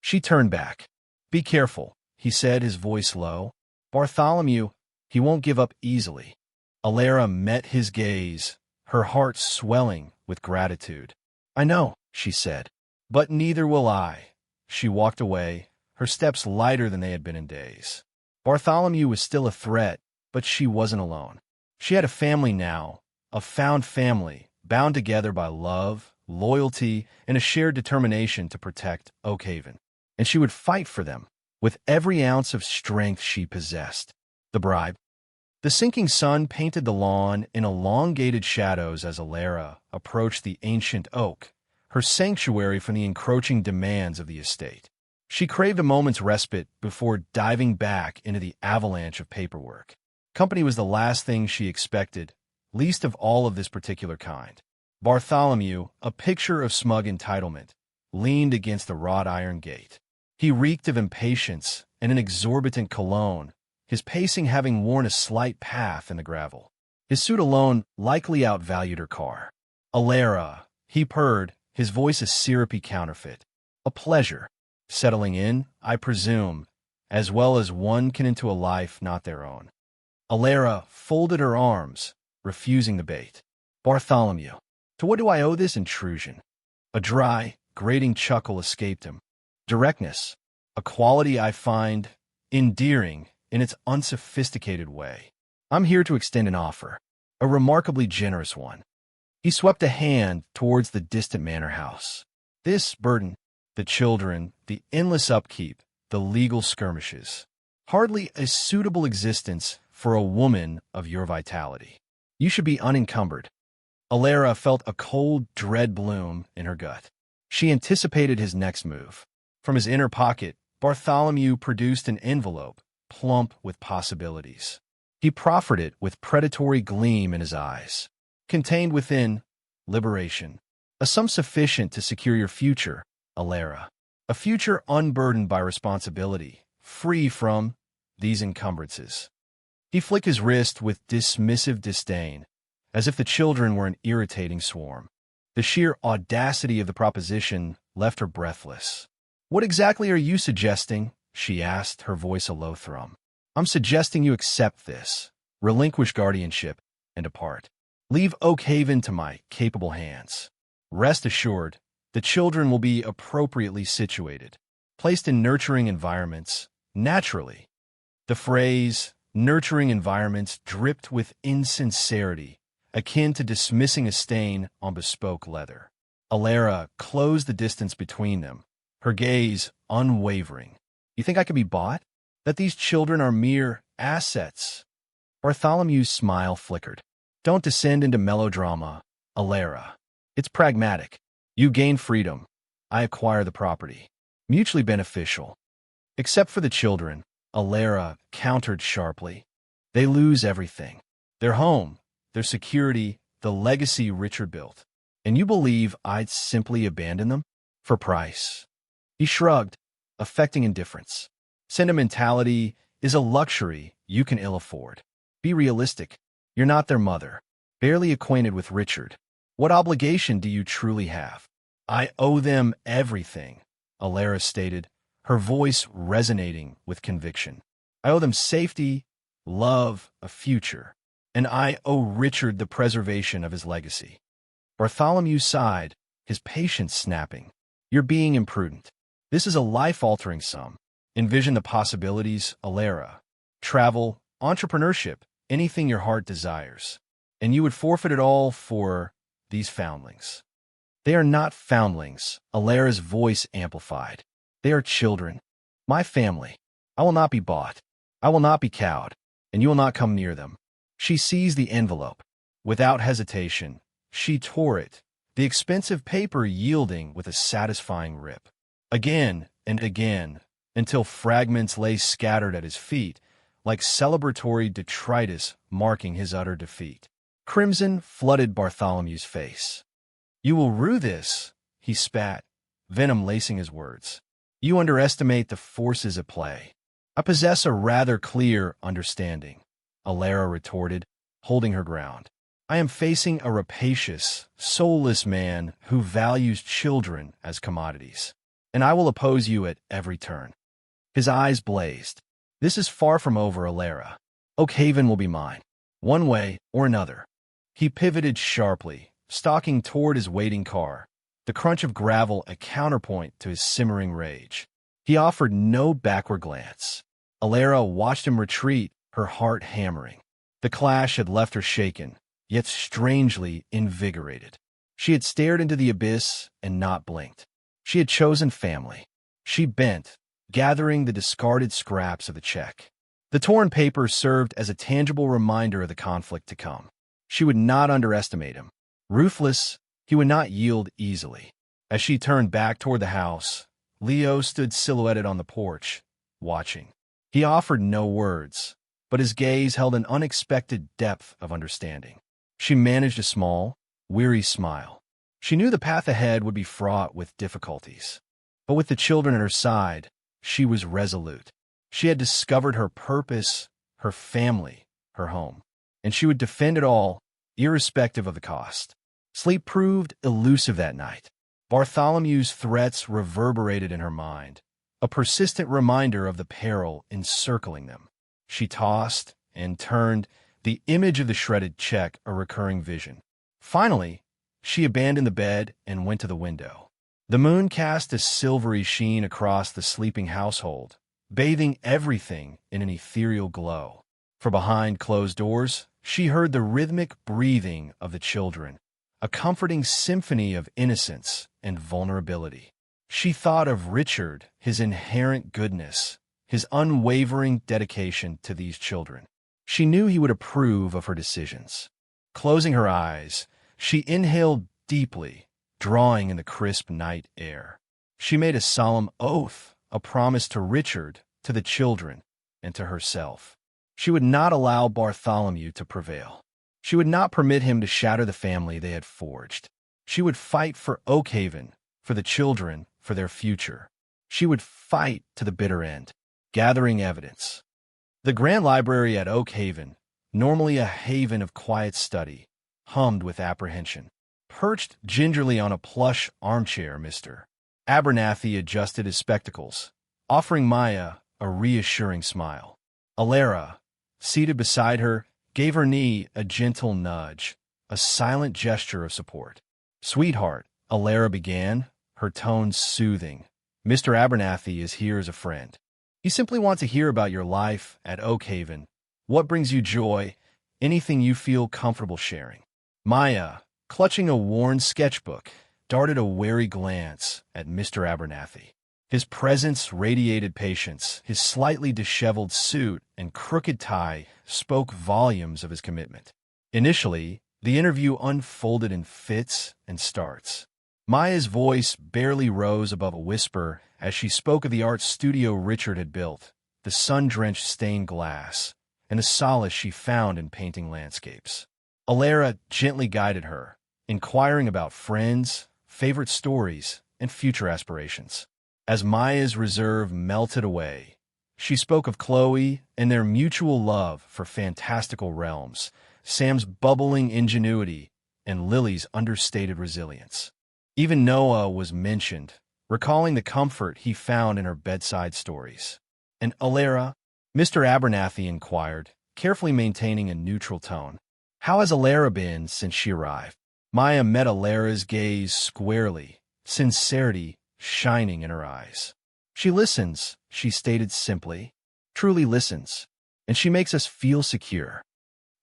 She turned back. "Be careful," he said, his voice low. "Bartholomew, he won't give up easily." Alara met his gaze, her heart swelling with gratitude. "I know," she said. "But neither will I." She walked away, her steps lighter than they had been in days. Bartholomew was still a threat, but she wasn't alone. She had a family now, a found family, bound together by love, loyalty, and a shared determination to protect Oak Haven. And she would fight for them, with every ounce of strength she possessed. The bribe. The sinking sun painted the lawn in elongated shadows as Alara approached the ancient oak, her sanctuary from the encroaching demands of the estate. She craved a moment's respite before diving back into the avalanche of paperwork. Company was the last thing she expected, least of all of this particular kind. Bartholomew, a picture of smug entitlement, leaned against the wrought iron gate. He reeked of impatience and an exorbitant cologne, his pacing having worn a slight path in the gravel. His suit alone likely outvalued her car. Alara, he purred, his voice a syrupy counterfeit. A pleasure. Settling in, I presume, as well as one can into a life not their own. Alara folded her arms, refusing the bait. Bartholomew, to what do I owe this intrusion? A dry, grating chuckle escaped him. Directness, a quality I find endearing in its unsophisticated way. I'm here to extend an offer, a remarkably generous one. He swept a hand towards the distant manor house. This burden, the children, the endless upkeep, the legal skirmishes, hardly a suitable existence for a woman of your vitality. You should be unencumbered. Alara felt a cold dread bloom in her gut. She anticipated his next move. From his inner pocket, Bartholomew produced an envelope, plump with possibilities. He proffered it with predatory gleam in his eyes. Contained within, liberation. A sum sufficient to secure your future, Alara. A future unburdened by responsibility, free from these encumbrances. He flicked his wrist with dismissive disdain, as if the children were an irritating swarm. The sheer audacity of the proposition left her breathless. What exactly are you suggesting? She asked, her voice a low thrum. I'm suggesting you accept this, relinquish guardianship, and depart. Leave Oak Haven to my capable hands. Rest assured, the children will be appropriately situated, placed in nurturing environments, naturally. The phrase, nurturing environments, dripped with insincerity, akin to dismissing a stain on bespoke leather. Alara closed the distance between them, her gaze unwavering. You think I could be bought? That these children are mere assets? Bartholomew's smile flickered. Don't descend into melodrama, Alara. It's pragmatic. You gain freedom. I acquire the property. Mutually beneficial. Except for the children, Alara countered sharply. They lose everything. Their home, their security, the legacy Richard built. And you believe I'd simply abandon them? For price. He shrugged, affecting indifference. Sentimentality is a luxury you can ill afford. Be realistic. You're not their mother. Barely acquainted with Richard. What obligation do you truly have? I owe them everything, Alara stated, her voice resonating with conviction. I owe them safety, love, a future. And I owe Richard the preservation of his legacy. Bartholomew sighed, his patience snapping. You're being imprudent. This is a life-altering sum. Envision the possibilities, Alara. Travel, entrepreneurship, anything your heart desires. And you would forfeit it all for these foundlings. They are not foundlings, Alara's voice amplified. They are children. My family. I will not be bought. I will not be cowed. And you will not come near them. She seized the envelope. Without hesitation, she tore it, the expensive paper yielding with a satisfying rip. Again and again, until fragments lay scattered at his feet, like celebratory detritus marking his utter defeat. Crimson flooded Bartholomew's face. You will rue this, he spat, venom lacing his words. You underestimate the forces at play. I possess a rather clear understanding, Alara retorted, holding her ground. I am facing a rapacious, soulless man who values children as commodities, and I will oppose you at every turn. His eyes blazed. This is far from over, Alara. Oak Haven will be mine, one way or another. He pivoted sharply, stalking toward his waiting car, the crunch of gravel a counterpoint to his simmering rage. He offered no backward glance. Alara watched him retreat, her heart hammering. The clash had left her shaken, yet strangely invigorated. She had stared into the abyss and not blinked. She had chosen family. She bent, gathering the discarded scraps of the check. The torn paper served as a tangible reminder of the conflict to come. She would not underestimate him. Ruthless, he would not yield easily. As she turned back toward the house, Leo stood silhouetted on the porch, watching. He offered no words, but his gaze held an unexpected depth of understanding. She managed a small, weary smile. She knew the path ahead would be fraught with difficulties. But with the children at her side, she was resolute. She had discovered her purpose, her family, her home, and she would defend it all, irrespective of the cost. Sleep proved elusive that night. Bartholomew's threats reverberated in her mind, a persistent reminder of the peril encircling them. She tossed and turned, the image of the shredded check a recurring vision. Finally, she abandoned the bed and went to the window. The moon cast a silvery sheen across the sleeping household, bathing everything in an ethereal glow. From behind closed doors, she heard the rhythmic breathing of the children, a comforting symphony of innocence and vulnerability. She thought of Richard, his inherent goodness, his unwavering dedication to these children. She knew he would approve of her decisions. Closing her eyes, she inhaled deeply, drawing in the crisp night air. She made a solemn oath, a promise to Richard, to the children, and to herself. She would not allow Bartholomew to prevail. She would not permit him to shatter the family they had forged. She would fight for Oakhaven, for the children, for their future. She would fight to the bitter end, gathering evidence. The Grand Library at Oakhaven, normally a haven of quiet study, hummed with apprehension. Perched gingerly on a plush armchair, Mr. Abernathy adjusted his spectacles, offering Maya a reassuring smile. Alara, seated beside her, gave her knee a gentle nudge, a silent gesture of support. "Sweetheart," Alara began, her tone soothing, "Mr. Abernathy is here as a friend. He simply wants to hear about your life at Oakhaven, what brings you joy, anything you feel comfortable sharing." Maya, clutching a worn sketchbook, darted a wary glance at Mr. Abernathy. His presence radiated patience. His slightly disheveled suit and crooked tie spoke volumes of his commitment. Initially, the interview unfolded in fits and starts. Maya's voice barely rose above a whisper as she spoke of the art studio Richard had built, the sun-drenched stained glass, and the solace she found in painting landscapes. Alara gently guided her, inquiring about friends, favorite stories, and future aspirations. As Maya's reserve melted away, she spoke of Chloe and their mutual love for fantastical realms, Sam's bubbling ingenuity, and Lily's understated resilience. Even Noah was mentioned, recalling the comfort he found in her bedside stories. "And Alara?" Mr. Abernathy inquired, carefully maintaining a neutral tone. "How has Alara been since she arrived?" Maya met Alara's gaze squarely, sincerity shining in her eyes. "She listens," she stated simply, "truly listens, and she makes us feel secure."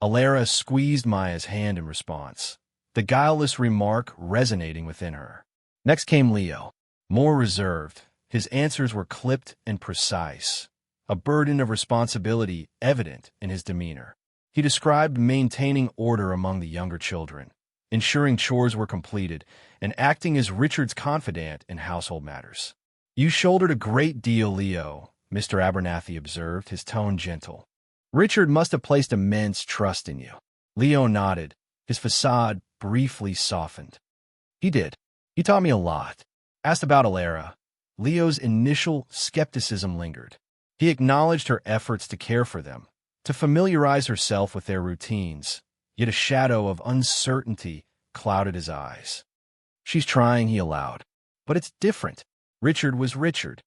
Alara squeezed Maya's hand in response, the guileless remark resonating within her. Next came Leo, more reserved. His answers were clipped and precise, a burden of responsibility evident in his demeanor. He described maintaining order among the younger children, ensuring chores were completed, and acting as Richard's confidant in household matters. "You shouldered a great deal, Leo," Mr. Abernathy observed, his tone gentle. "Richard must have placed immense trust in you." Leo nodded, his facade briefly softened. "He did. He taught me a lot." Asked about Alara, Leo's initial skepticism lingered. He acknowledged her efforts to care for them, to familiarize herself with their routines, yet a shadow of uncertainty clouded his eyes. "She's trying," he allowed, "but it's different. Richard was Richard."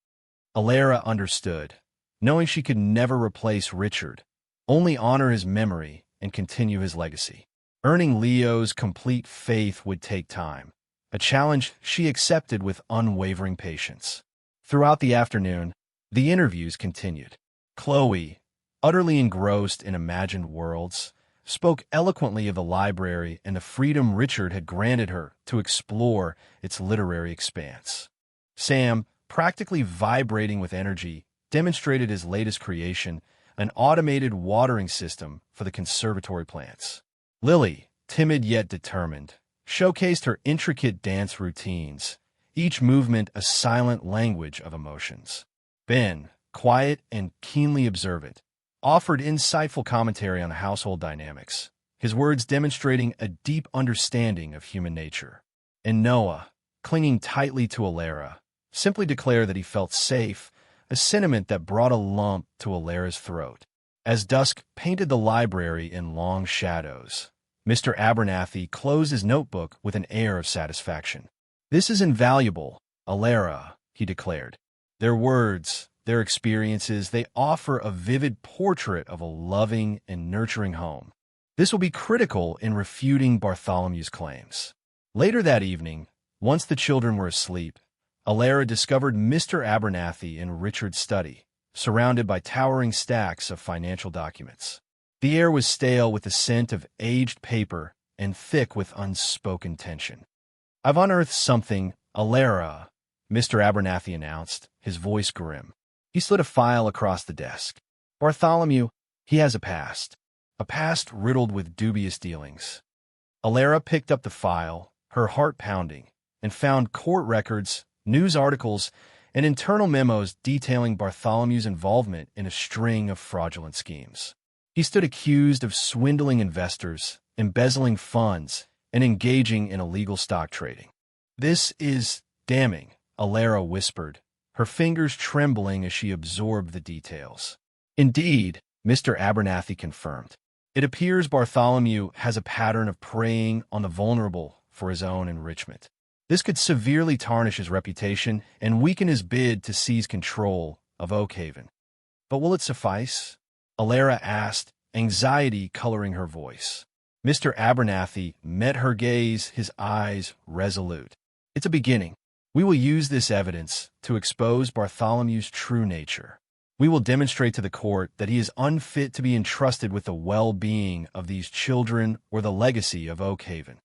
Alara understood, knowing she could never replace Richard, only honor his memory and continue his legacy. Earning Leo's complete faith would take time, a challenge she accepted with unwavering patience. Throughout the afternoon, the interviews continued. Chloe, utterly engrossed in imagined worlds, spoke eloquently of the library and the freedom Richard had granted her to explore its literary expanse. Sam, practically vibrating with energy, demonstrated his latest creation, an automated watering system for the conservatory plants. Lily, timid yet determined, showcased her intricate dance routines, each movement a silent language of emotions. Ben, quiet and keenly observant, offered insightful commentary on household dynamics, his words demonstrating a deep understanding of human nature. And Noah, clinging tightly to Alara, simply declared that he felt safe, a sentiment that brought a lump to Alara's throat. As dusk painted the library in long shadows, Mr. Abernathy closed his notebook with an air of satisfaction. "This is invaluable, Alara," he declared. "Their words, their experiences, they offer a vivid portrait of a loving and nurturing home. This will be critical in refuting Bartholomew's claims." Later that evening, once the children were asleep, Alara discovered Mr. Abernathy in Richard's study, surrounded by towering stacks of financial documents. The air was stale with the scent of aged paper and thick with unspoken tension. "I've unearthed something, Alara," Mr. Abernathy announced, his voice grim. He slid a file across the desk. "Bartholomew, he has a past riddled with dubious dealings." Alara picked up the file, her heart pounding, and found court records, news articles, and internal memos detailing Bartholomew's involvement in a string of fraudulent schemes. He stood accused of swindling investors, embezzling funds, and engaging in illegal stock trading. "This is damning," Alara whispered, her fingers trembling as she absorbed the details. "Indeed," Mr. Abernathy confirmed. "It appears Bartholomew has a pattern of preying on the vulnerable for his own enrichment. This could severely tarnish his reputation and weaken his bid to seize control of Oakhaven." "But will it suffice?" Alara asked, anxiety coloring her voice. Mr. Abernathy met her gaze, his eyes resolute. "It's a beginning. We will use this evidence to expose Bartholomew's true nature. We will demonstrate to the court that he is unfit to be entrusted with the well-being of these children or the legacy of Oakhaven."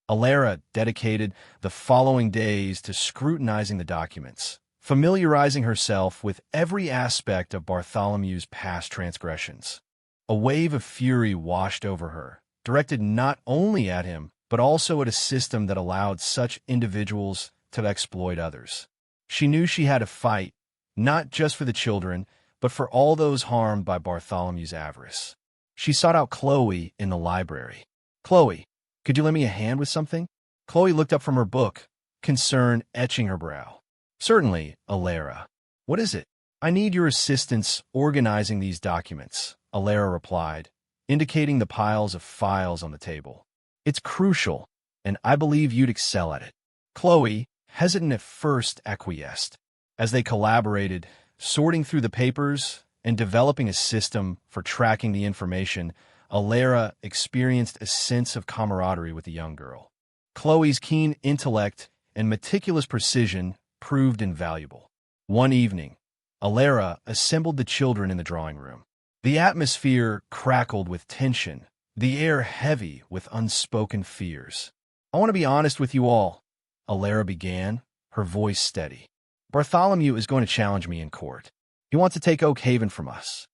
Alara dedicated the following days to scrutinizing the documents, familiarizing herself with every aspect of Bartholomew's past transgressions. A wave of fury washed over her, directed not only at him, but also at a system that allowed such individuals to exploit others. She knew she had to fight, not just for the children, but for all those harmed by Bartholomew's avarice. She sought out Chloe in the library. "Chloe, could you lend me a hand with something?" Chloe looked up from her book, concern etching her brow. "Certainly, Alara. What is it?" "I need your assistance organizing these documents," Alara replied, indicating the piles of files on the table. "It's crucial, and I believe you'd excel at it." Chloe, hesitant at first, acquiesced. As they collaborated, sorting through the papers and developing a system for tracking the information, Alara experienced a sense of camaraderie with the young girl. Chloe's keen intellect and meticulous precision proved invaluable. One evening, Alara assembled the children in the drawing room. The atmosphere crackled with tension, the air heavy with unspoken fears. "I want to be honest with you all," Alara began, her voice steady. "Bartholomew is going to challenge me in court. He wants to take Oakhaven from us."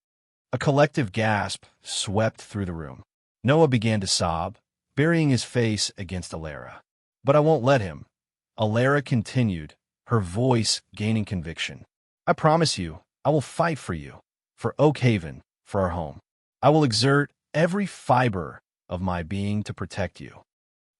A collective gasp swept through the room. Noah began to sob, burying his face against Alara. "But I won't let him," Alara continued, her voice gaining conviction. "I promise you, I will fight for you, for Oakhaven, for our home. I will exert every fiber of my being to protect you."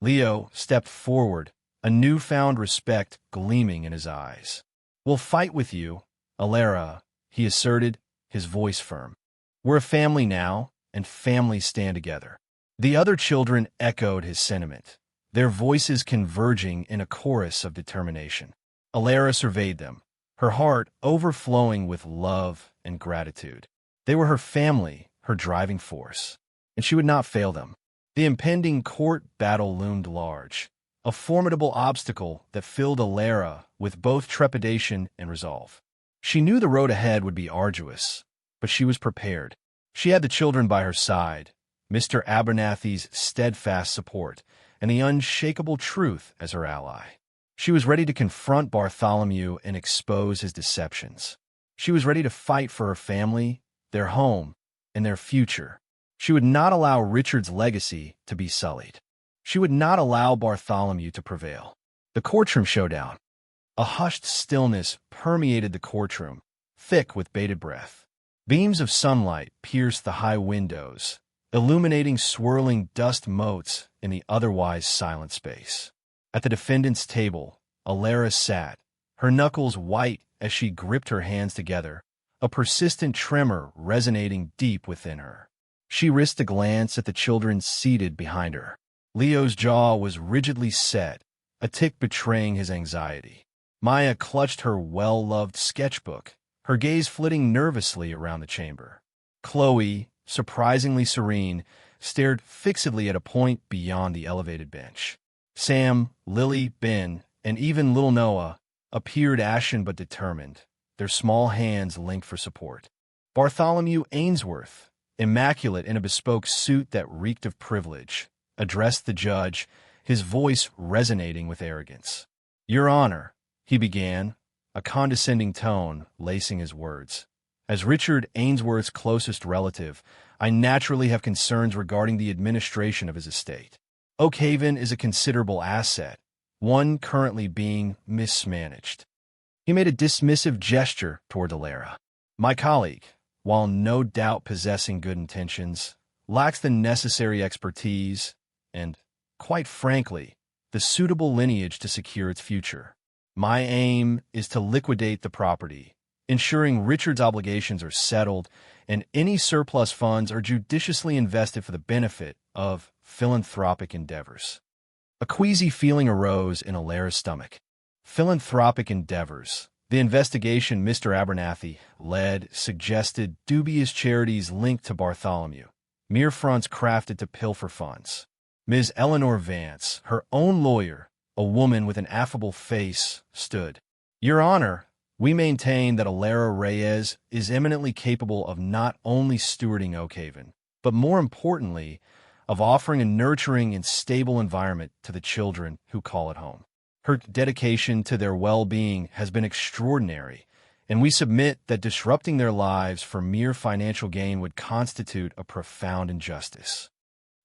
Leo stepped forward, a newfound respect gleaming in his eyes. "We'll fight with you, Alara," he asserted, his voice firm. "We're a family now, and families stand together." The other children echoed his sentiment, their voices converging in a chorus of determination. Alara surveyed them, her heart overflowing with love and gratitude. They were her family, her driving force, and she would not fail them. The impending court battle loomed large, a formidable obstacle that filled Alara with both trepidation and resolve. She knew the road ahead would be arduous, but she was prepared. She had the children by her side, Mr. Abernathy's steadfast support, and the unshakable truth as her ally. She was ready to confront Bartholomew and expose his deceptions. She was ready to fight for her family, their home, and their future. She would not allow Richard's legacy to be sullied. She would not allow Bartholomew to prevail. The courtroom showdown. A hushed stillness permeated the courtroom, thick with bated breath. Beams of sunlight pierced the high windows, illuminating swirling dust motes in the otherwise silent space. At the defendant's table, Alara sat, her knuckles white as she gripped her hands together, a persistent tremor resonating deep within her. She risked a glance at the children seated behind her. Leo's jaw was rigidly set, a tic betraying his anxiety. Maya clutched her well-loved sketchbook, her gaze flitting nervously around the chamber. Chloe, surprisingly serene, stared fixedly at a point beyond the elevated bench. Sam, Lily, Ben, and even little Noah appeared ashen but determined, their small hands linked for support. Bartholomew Ainsworth, immaculate in a bespoke suit that reeked of privilege, addressed the judge, his voice resonating with arrogance. "Your Honor," he began, a condescending tone lacing his words. "As Richard Ainsworth's closest relative, I naturally have concerns regarding the administration of his estate. Oakhaven is a considerable asset, one currently being mismanaged." He made a dismissive gesture toward Alara. "My colleague, while no doubt possessing good intentions, lacks the necessary expertise and, quite frankly, the suitable lineage to secure its future. My aim is to liquidate the property, ensuring Richard's obligations are settled and any surplus funds are judiciously invested for the benefit of philanthropic endeavors." A queasy feeling arose in Alara's stomach. Philanthropic endeavors. The investigation Mr. Abernathy led suggested dubious charities linked to Bartholomew, mere fronts crafted to pilfer funds. Ms. Eleanor Vance, her own lawyer, a woman with an affable face, stood. "Your Honor, we maintain that Alara Reyes is eminently capable of not only stewarding Oakhaven, but more importantly, of offering a nurturing and stable environment to the children who call it home. Her dedication to their well-being has been extraordinary, and we submit that disrupting their lives for mere financial gain would constitute a profound injustice."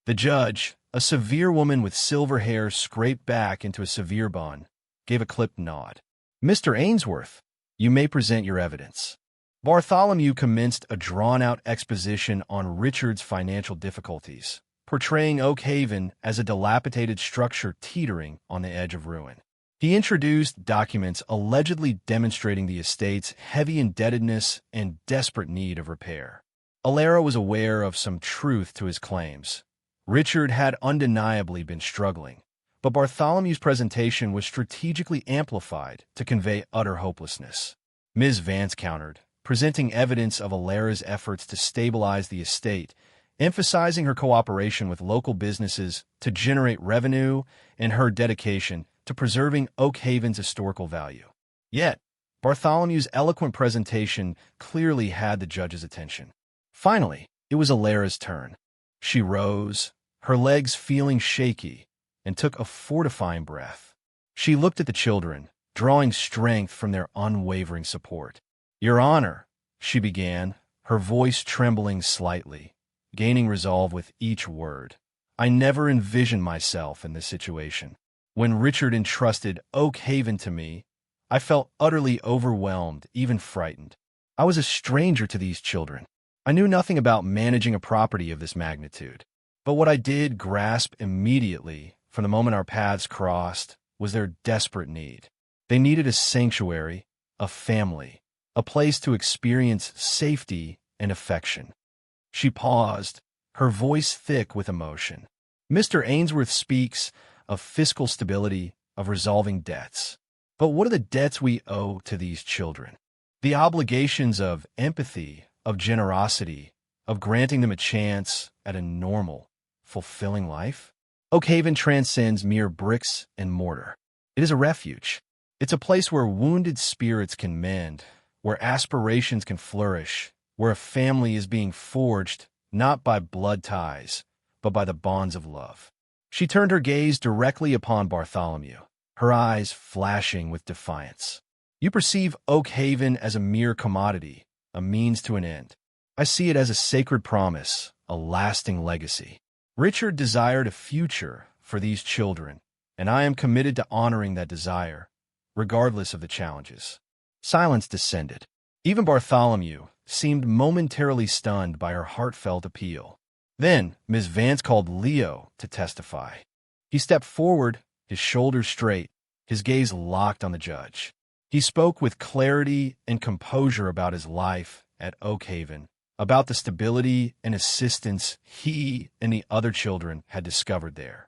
The judge, a severe woman with silver hair scraped back into a severe bun, gave a clipped nod. "Mr. Ainsworth, you may present your evidence." Bartholomew commenced a drawn-out exposition on Richard's financial difficulties, portraying Oakhaven as a dilapidated structure teetering on the edge of ruin. He introduced documents allegedly demonstrating the estate's heavy indebtedness and desperate need of repair. Alara was aware of some truth to his claims. Richard had undeniably been struggling, but Bartholomew's presentation was strategically amplified to convey utter hopelessness. Ms. Vance countered, presenting evidence of Alara's efforts to stabilize the estate, emphasizing her cooperation with local businesses to generate revenue and her dedication to preserving Oakhaven's historical value. Yet, Bartholomew's eloquent presentation clearly had the judge's attention. Finally, it was Alara's turn. She rose, her legs feeling shaky, and took a fortifying breath. She looked at the children, drawing strength from their unwavering support. "Your Honor," she began, her voice trembling slightly, gaining resolve with each word. "I never envisioned myself in this situation. When Richard entrusted Oakhaven to me, I felt utterly overwhelmed, even frightened. I was a stranger to these children. I knew nothing about managing a property of this magnitude. But what I did grasp immediately, from the moment our paths crossed, was their desperate need. They needed a sanctuary, a family, a place to experience safety and affection." She paused, her voice thick with emotion. "Mr. Ainsworth speaks of fiscal stability, of resolving debts. But what are the debts we owe to these children? The obligations of empathy, of generosity, of granting them a chance at a normal, fulfilling life? Oakhaven transcends mere bricks and mortar. It is a refuge. It's a place where wounded spirits can mend, where aspirations can flourish, where a family is being forged not by blood ties, but by the bonds of love." She turned her gaze directly upon Bartholomew. her eyes flashing with defiance. "You perceive Oak Haven as a mere commodity, a means to an end. I see it as a sacred promise, a lasting legacy. Richard desired a future for these children, and I am committed to honoring that desire, regardless of the challenges." Silence descended. Even Bartholomew seemed momentarily stunned by her heartfelt appeal. Then Ms. Vance called Leo to testify. He stepped forward, his shoulders straight, his gaze locked on the judge. He spoke with clarity and composure about his life at Oak Haven, about the stability and assistance he and the other children had discovered there.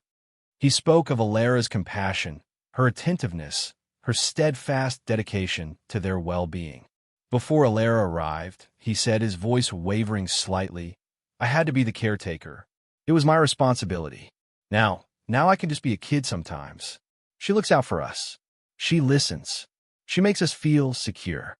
He spoke of Alara's compassion, her attentiveness, her steadfast dedication to their well-being. Before Alara arrived, he said, his voice wavering slightly, "I had to be the caretaker. It was my responsibility. Now I can just be a kid sometimes. She looks out for us. She listens. She makes us feel secure."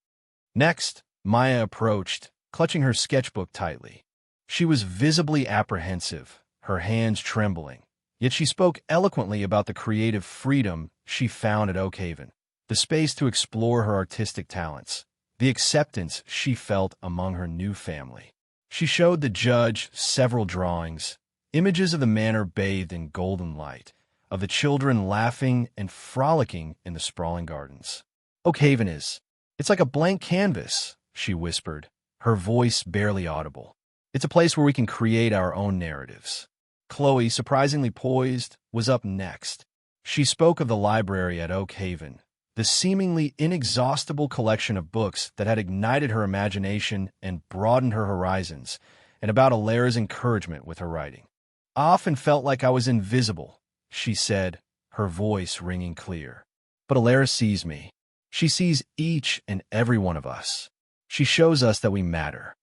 Next, Maya approached, clutching her sketchbook tightly. She was visibly apprehensive, her hands trembling, yet she spoke eloquently about the creative freedom she found at Oak Haven, the space to explore her artistic talents, the acceptance she felt among her new family. She showed the judge several drawings, images of the manor bathed in golden light, of the children laughing and frolicking in the sprawling gardens. "Oak Haven it's like a blank canvas," she whispered, her voice barely audible. "It's a place where we can create our own narratives." Chloe, surprisingly poised, was up next. She spoke of the library at Oak Haven, the seemingly inexhaustible collection of books that had ignited her imagination and broadened her horizons, and about Alara's encouragement with her writing. "I often felt like I was invisible," she said, her voice ringing clear. "But Alara sees me. She sees each and every one of us. She shows us that we matter."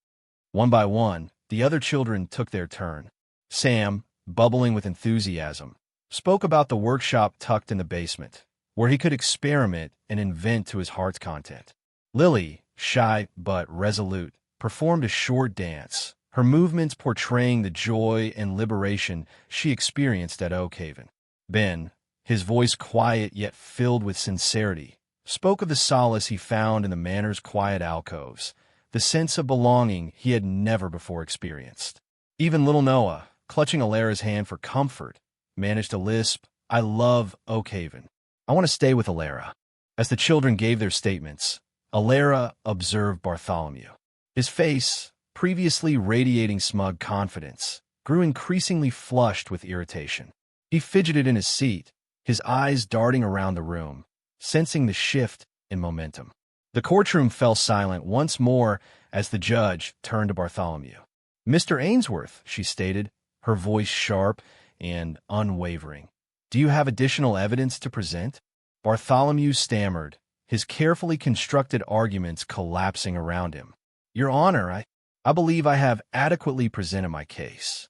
One by one, the other children took their turn. Sam, bubbling with enthusiasm, spoke about the workshop tucked in the basement, where he could experiment and invent to his heart's content. Lily, shy but resolute, performed a short dance, her movements portraying the joy and liberation she experienced at Oak Haven. Ben, his voice quiet yet filled with sincerity, spoke of the solace he found in the manor's quiet alcoves, the sense of belonging he had never before experienced. Even little Noah, clutching Alara's hand for comfort, managed to lisp, "I love Oak Haven. I want to stay with Alara." As the children gave their statements, Alara observed Bartholomew. His face, previously radiating smug confidence, grew increasingly flushed with irritation. He fidgeted in his seat, his eyes darting around the room, sensing the shift in momentum. The courtroom fell silent once more as the judge turned to Bartholomew. "Mr. Ainsworth," she stated, her voice sharp and unwavering, "do you have additional evidence to present?" Bartholomew stammered, his carefully constructed arguments collapsing around him. "Your Honor, I believe I have adequately presented my case."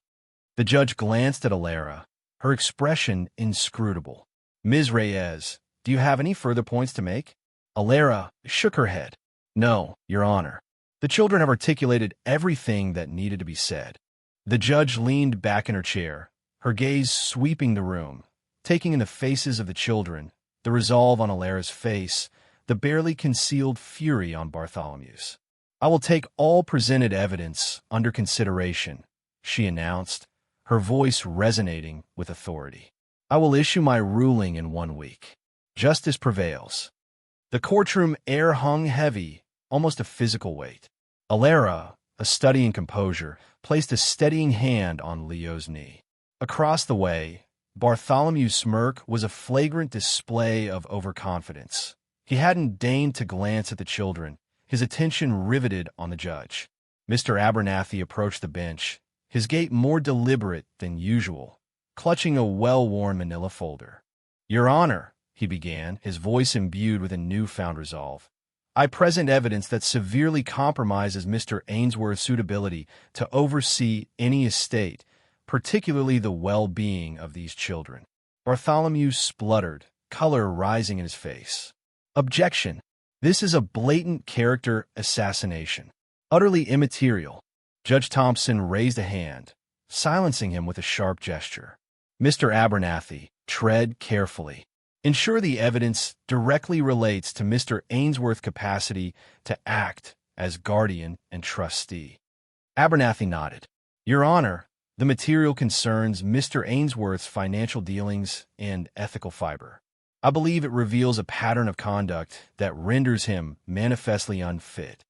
The judge glanced at Alara, her expression inscrutable. "Ms. Reyes, do you have any further points to make?" Alara shook her head. "No, Your Honor. The children have articulated everything that needed to be said." The judge leaned back in her chair, her gaze sweeping the room, taking in the faces of the children, the resolve on Alara's face, the barely concealed fury on Bartholomew's. "I will take all presented evidence under consideration," she announced, her voice resonating with authority. "I will issue my ruling in 1 week. Justice prevails." The courtroom air hung heavy, almost a physical weight. Alara, a study in composure, placed a steadying hand on Leo's knee. Across the way, Bartholomew's smirk was a flagrant display of overconfidence. He hadn't deigned to glance at the children, his attention riveted on the judge. Mr. Abernathy approached the bench, his gait more deliberate than usual, clutching a well-worn manila folder. "Your Honor," he began, his voice imbued with a newfound resolve, "I present evidence that severely compromises Mr. Ainsworth's suitability to oversee any estate, particularly the well-being of these children." Bartholomew spluttered, color rising in his face. "Objection! This is a blatant character assassination. Utterly immaterial." Judge Thompson raised a hand, silencing him with a sharp gesture. "Mr. Abernathy, tread carefully. Ensure the evidence directly relates to Mr. Ainsworth's capacity to act as guardian and trustee. Abernathy nodded. Your Honor, the material concerns Mr. Ainsworth's financial dealings and ethical fiber. I believe it reveals a pattern of conduct that renders him manifestly unfit.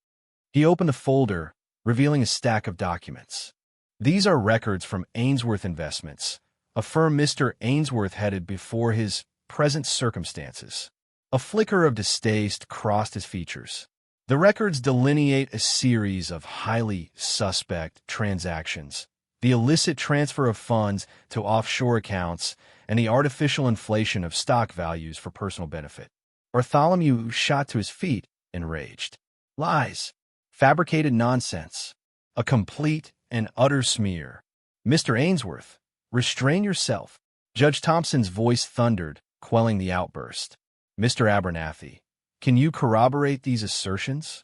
He opened the folder, revealing a stack of documents. These are records from Ainsworth Investments, a firm Mr. Ainsworth headed before his present circumstances. A flicker of distaste crossed his features. The records delineate a series of highly suspect transactions, the illicit transfer of funds to offshore accounts, and the artificial inflation of stock values for personal benefit. Bartholomew shot to his feet, enraged. Lies. Fabricated nonsense. A complete and utter smear. Mr. Ainsworth, restrain yourself. Judge Thompson's voice thundered, quelling the outburst. Mr. Abernathy, can you corroborate these assertions?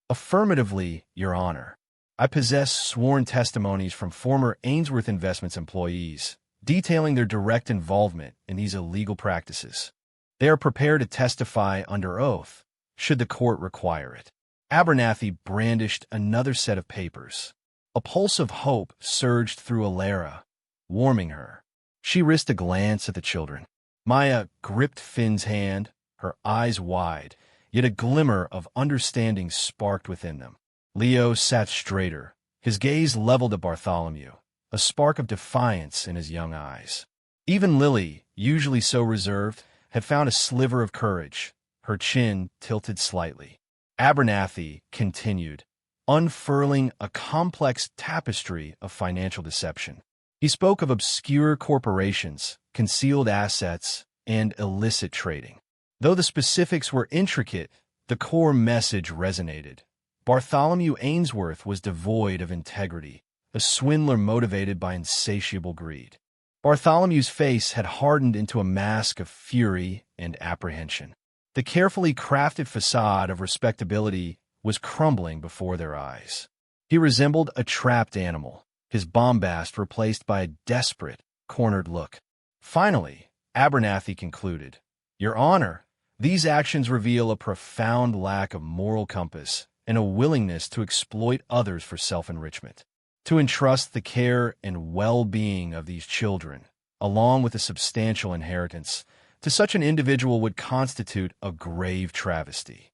Affirmatively, Your Honor. I possess sworn testimonies from former Ainsworth Investments employees, detailing their direct involvement in these illegal practices. They are prepared to testify under oath, should the court require it. Abernathy brandished another set of papers. A pulse of hope surged through Alara, warming her. She risked a glance at the children. Maya gripped Finn's hand, her eyes wide, yet a glimmer of understanding sparked within them. Leo sat straighter, his gaze leveled at Bartholomew, a spark of defiance in his young eyes. Even Lily, usually so reserved, had found a sliver of courage, her chin tilted slightly. Abernathy continued, unfurling a complex tapestry of financial deception. He spoke of obscure corporations, concealed assets, and illicit trading. Though the specifics were intricate, the core message resonated. Bartholomew Ainsworth was devoid of integrity, a swindler motivated by insatiable greed. Bartholomew's face had hardened into a mask of fury and apprehension. The carefully crafted facade of respectability was crumbling before their eyes. He resembled a trapped animal, his bombast replaced by a desperate, cornered look. Finally, Abernathy concluded, Your Honor, these actions reveal a profound lack of moral compass and a willingness to exploit others for self-enrichment. To entrust the care and well-being of these children, along with a substantial inheritance, to such an individual would constitute a grave travesty.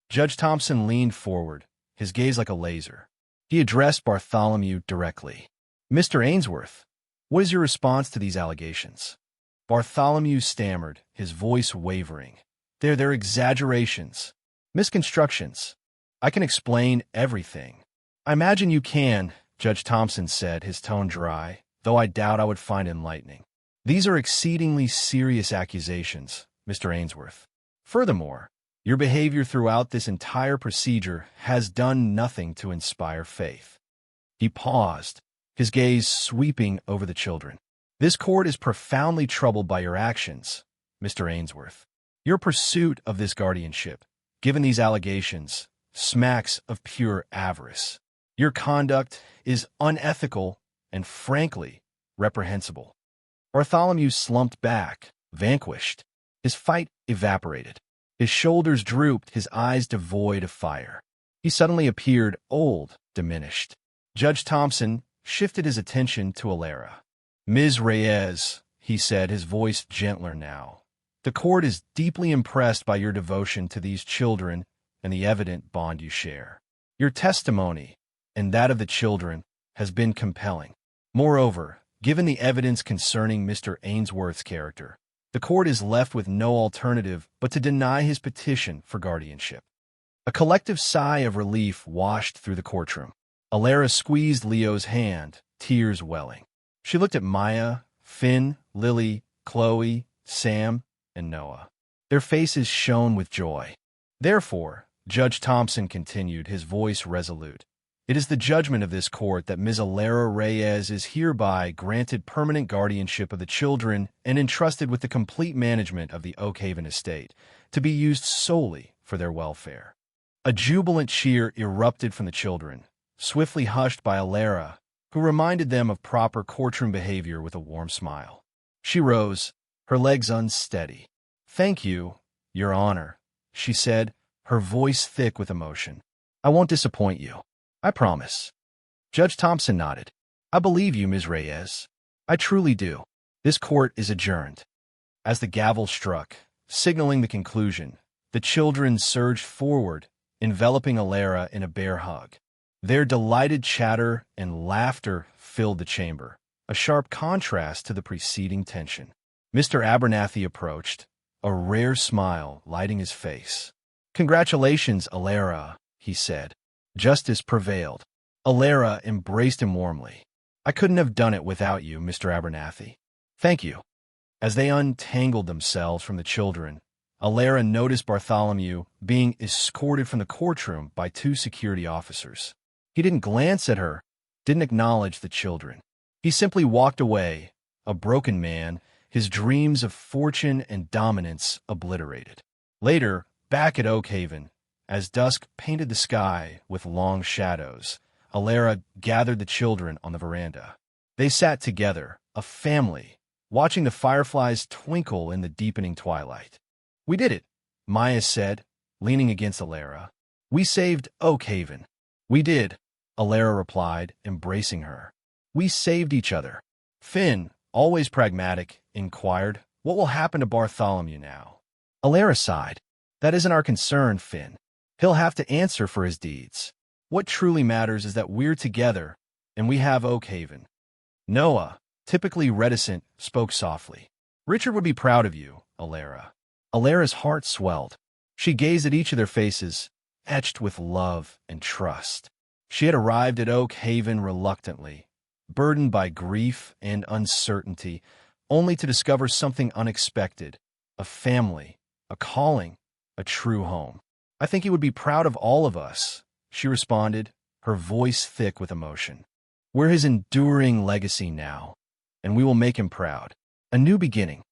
Judge Thompson leaned forward, his gaze like a laser. He addressed Bartholomew directly. Mr. Ainsworth, what is your response to these allegations? Bartholomew stammered, his voice wavering. They're exaggerations, misconstructions. I can explain everything. I imagine you can, Judge Thompson said, his tone dry, though I doubt I would find it enlightening. These are exceedingly serious accusations, Mr. Ainsworth. Furthermore, your behavior throughout this entire procedure has done nothing to inspire faith. He paused, his gaze sweeping over the children. This court is profoundly troubled by your actions, Mr. Ainsworth. Your pursuit of this guardianship, given these allegations, smacks of pure avarice. Your conduct is unethical and, frankly, reprehensible. Bartholomew slumped back, vanquished. His fight evaporated. His shoulders drooped, his eyes devoid of fire. He suddenly appeared old, diminished. Judge Thompson shifted his attention to Alara. Ms. Reyes, he said, his voice gentler now. The court is deeply impressed by your devotion to these children and the evident bond you share. Your testimony, and that of the children, has been compelling. Moreover, given the evidence concerning Mr. Ainsworth's character, the court is left with no alternative but to deny his petition for guardianship. A collective sigh of relief washed through the courtroom. Alara squeezed Leo's hand, tears welling. She looked at Maya, Finn, Lily, Chloe, Sam, and Noah. Their faces shone with joy. Therefore, Judge Thompson continued, his voice resolute, it is the judgment of this court that Ms. Alara Reyes is hereby granted permanent guardianship of the children and entrusted with the complete management of the Oakhaven estate, to be used solely for their welfare. A jubilant cheer erupted from the children, swiftly hushed by Alara, who reminded them of proper courtroom behavior with a warm smile. She rose, her legs unsteady. "Thank you, Your Honor," she said, her voice thick with emotion. "I won't disappoint you. I promise." Judge Thompson nodded. "I believe you, Ms. Reyes. I truly do. This court is adjourned." As the gavel struck, signaling the conclusion, the children surged forward, enveloping Alara in a bear hug. Their delighted chatter and laughter filled the chamber, a sharp contrast to the preceding tension. Mr. Abernathy approached, a rare smile lighting his face. "Congratulations, Alara," he said. Justice prevailed. Alara embraced him warmly. "I couldn't have done it without you, Mr. Abernathy. Thank you." As they untangled themselves from the children, Alara noticed Bartholomew being escorted from the courtroom by 2 security officers. He didn't glance at her, didn't acknowledge the children. He simply walked away, a broken man, his dreams of fortune and dominance obliterated. Later, back at Oakhaven, as dusk painted the sky with long shadows, Alara gathered the children on the veranda. They sat together, a family, watching the fireflies twinkle in the deepening twilight. "We did it," Maya said, leaning against Alara. "We saved Oakhaven." "We did," Alara replied, embracing her. "We saved each other." Finn, always pragmatic, inquired, "What will happen to Bartholomew now?" Alara sighed. "That isn't our concern, Finn. He'll have to answer for his deeds. What truly matters is that we're together, and we have Oakhaven." Noah, typically reticent, spoke softly. "Richard would be proud of you, Alara." Alara's heart swelled. She gazed at each of their faces, etched with love and trust. She had arrived at Oakhaven reluctantly, burdened by grief and uncertainty, only to discover something unexpected, a family, a calling, a true home. "I think he would be proud of all of us," she responded, her voice thick with emotion. "We're his enduring legacy now, and we will make him proud. A new beginning."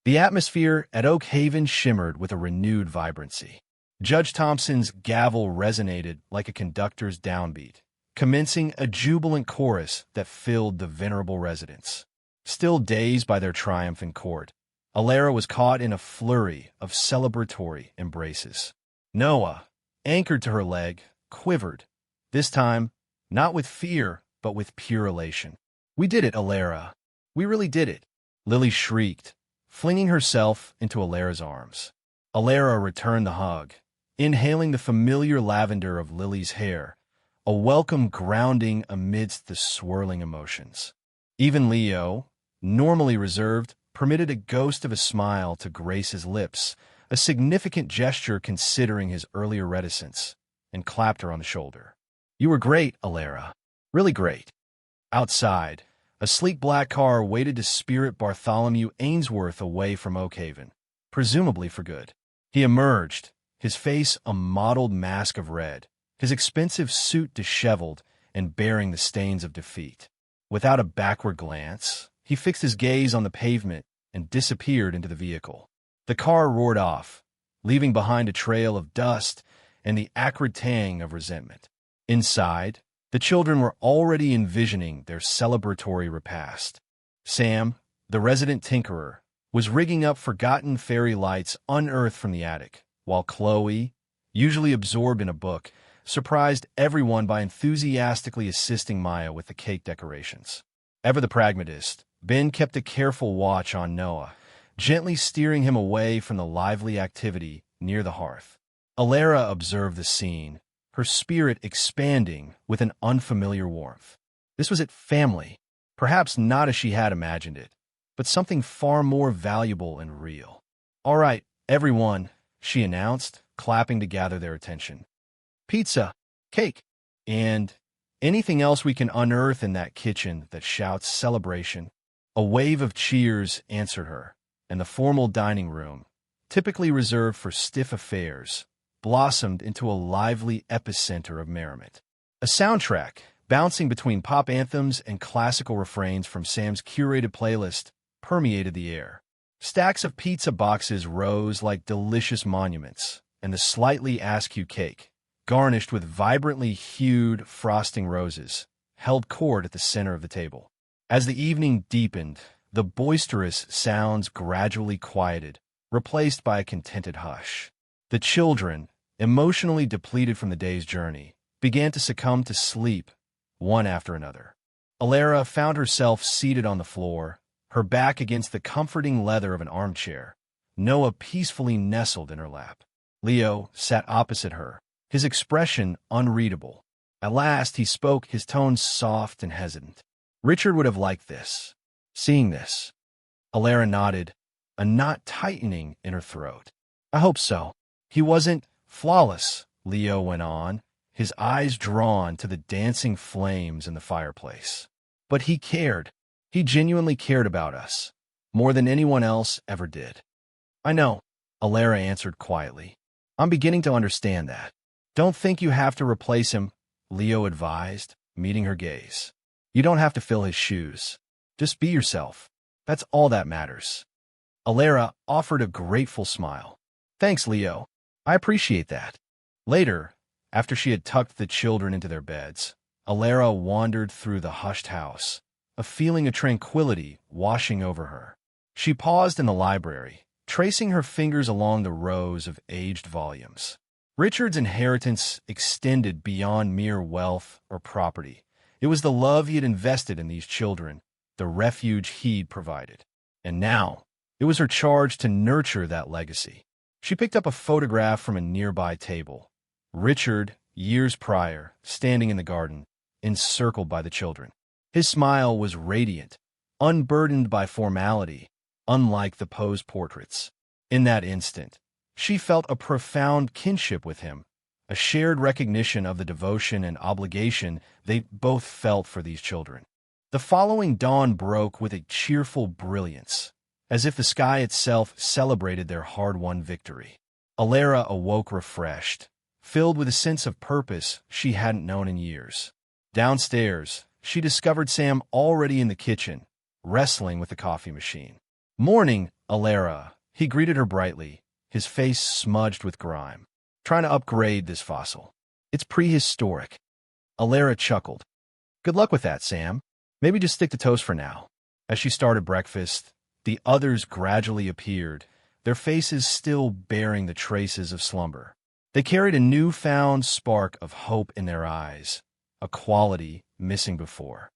The atmosphere at Oakhaven shimmered with a renewed vibrancy. Judge Thompson's gavel resonated like a conductor's downbeat, commencing a jubilant chorus that filled the venerable residence. Still dazed by their triumph in court, Alara was caught in a flurry of celebratory embraces. Noah, anchored to her leg, quivered, this time not with fear, but with pure elation. "We did it, Alara. We really did it," Lily shrieked, flinging herself into Alara's arms. Alara returned the hug, inhaling the familiar lavender of Lily's hair, a welcome grounding amidst the swirling emotions. Even Leo, normally reserved, permitted a ghost of a smile to grace his lips, a significant gesture considering his earlier reticence, and clapped her on the shoulder. "You were great, Alara. Really great." Outside, a sleek black car waited to spirit Bartholomew Ainsworth away from Oakhaven, presumably for good. He emerged, his face a mottled mask of red, his expensive suit disheveled and bearing the stains of defeat. Without a backward glance, he fixed his gaze on the pavement and disappeared into the vehicle. The car roared off, leaving behind a trail of dust and the acrid tang of resentment. Inside, the children were already envisioning their celebratory repast. Sam, the resident tinkerer, was rigging up forgotten fairy lights unearthed from the attic, while Chloe, usually absorbed in a book, surprised everyone by enthusiastically assisting Maya with the cake decorations. Ever the pragmatist, Ben kept a careful watch on Noah, gently steering him away from the lively activity near the hearth. Alara observed the scene, her spirit expanding with an unfamiliar warmth. This was it family, perhaps not as she had imagined it, but something far more valuable and real. "All right, everyone," she announced, clapping to gather their attention. "Pizza, cake, and anything else we can unearth in that kitchen that shouts celebration." A wave of cheers answered her, and the formal dining room, typically reserved for stiff affairs, blossomed into a lively epicenter of merriment. A soundtrack, bouncing between pop anthems and classical refrains from Sam's curated playlist, permeated the air. Stacks of pizza boxes rose like delicious monuments, and the slightly askew cake, garnished with vibrantly hued frosting roses, held court at the center of the table. As the evening deepened, the boisterous sounds gradually quieted, replaced by a contented hush. The children, emotionally depleted from the day's journey, began to succumb to sleep, one after another. Alara found herself seated on the floor, her back against the comforting leather of an armchair, Noah peacefully nestled in her lap. Leo sat opposite her, his expression unreadable. At last he spoke, his tone soft and hesitant. Richard would have liked this. Seeing this. Alara nodded, a knot tightening in her throat. I hope so. He wasn't flawless, Leo went on, his eyes drawn to the dancing flames in the fireplace. But he cared. He genuinely cared about us, more than anyone else ever did. I know, Alara answered quietly. I'm beginning to understand that. Don't think you have to replace him, Leo advised, meeting her gaze. You don't have to fill his shoes. Just be yourself. That's all that matters. Alara offered a grateful smile. Thanks, Leo. I appreciate that. Later, after she had tucked the children into their beds, Alara wandered through the hushed house, a feeling of tranquility washing over her. She paused in the library, tracing her fingers along the rows of aged volumes. Richard's inheritance extended beyond mere wealth or property. It was the love he had invested in these children, the refuge he'd provided. And now, it was her charge to nurture that legacy. She picked up a photograph from a nearby table. Richard, years prior, standing in the garden, encircled by the children. His smile was radiant, unburdened by formality, unlike the posed portraits. In that instant, she felt a profound kinship with him, a shared recognition of the devotion and obligation they both felt for these children. The following dawn broke with a cheerful brilliance, as if the sky itself celebrated their hard-won victory. Alara awoke refreshed, filled with a sense of purpose she hadn't known in years. Downstairs, she discovered Sam already in the kitchen, wrestling with the coffee machine. Morning, Alara, he greeted her brightly, his face smudged with grime. Trying to upgrade this fossil. It's prehistoric. Alara chuckled. Good luck with that, Sam. Maybe just stick to toast for now. As she started breakfast, the others gradually appeared, their faces still bearing the traces of slumber. They carried a newfound spark of hope in their eyes, a quality missing before.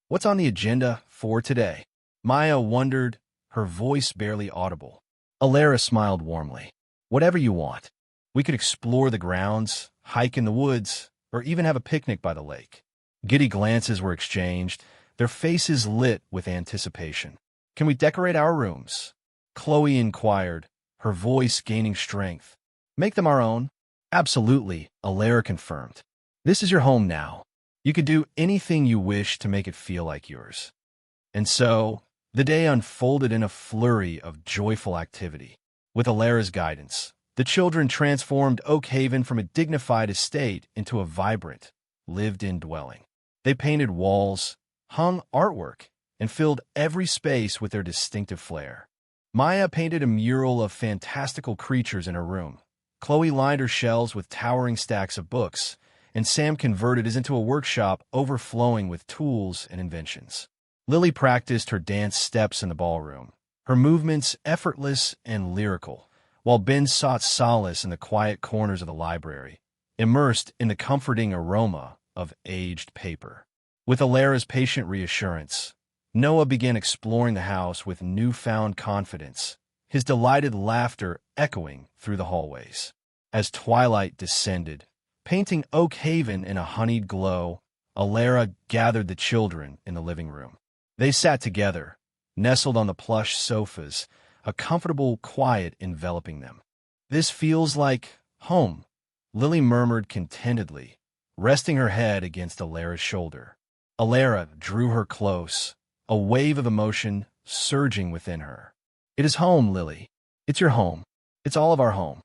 What's on the agenda for today? Maya wondered, her voice barely audible. Alara smiled warmly. Whatever you want. We could explore the grounds, hike in the woods, or even have a picnic by the lake. Giddy glances were exchanged, their faces lit with anticipation. Can we decorate our rooms? Chloe inquired, her voice gaining strength. Make them our own? Absolutely, Alara confirmed. This is your home now. You could do anything you wish to make it feel like yours. And so, the day unfolded in a flurry of joyful activity. With Alara's guidance, the children transformed Oak Haven from a dignified estate into a vibrant, lived-in dwelling. They painted walls, hung artwork, and filled every space with their distinctive flair. Maya painted a mural of fantastical creatures in her room. Chloe lined her shelves with towering stacks of books, and Sam converted it into a workshop overflowing with tools and inventions. Lily practiced her dance steps in the ballroom, her movements effortless and lyrical, while Ben sought solace in the quiet corners of the library, immersed in the comforting aroma of aged paper. With Alara's patient reassurance, Noah began exploring the house with newfound confidence, his delighted laughter echoing through the hallways. As twilight descended, painting Oak Haven in a honeyed glow, Alara gathered the children in the living room. They sat together, nestled on the plush sofas, a comfortable quiet enveloping them. This feels like home, Lily murmured contentedly, resting her head against Alara's shoulder. Alara drew her close, a wave of emotion surging within her. It is home, Lily. It's your home. It's all of our home.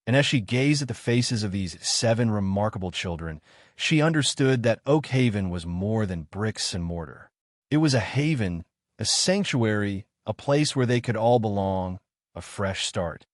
And as she gazed at the faces of these 7 remarkable children, she understood that Oak Haven was more than bricks and mortar. It was a haven, a sanctuary, a place where they could all belong, a fresh start.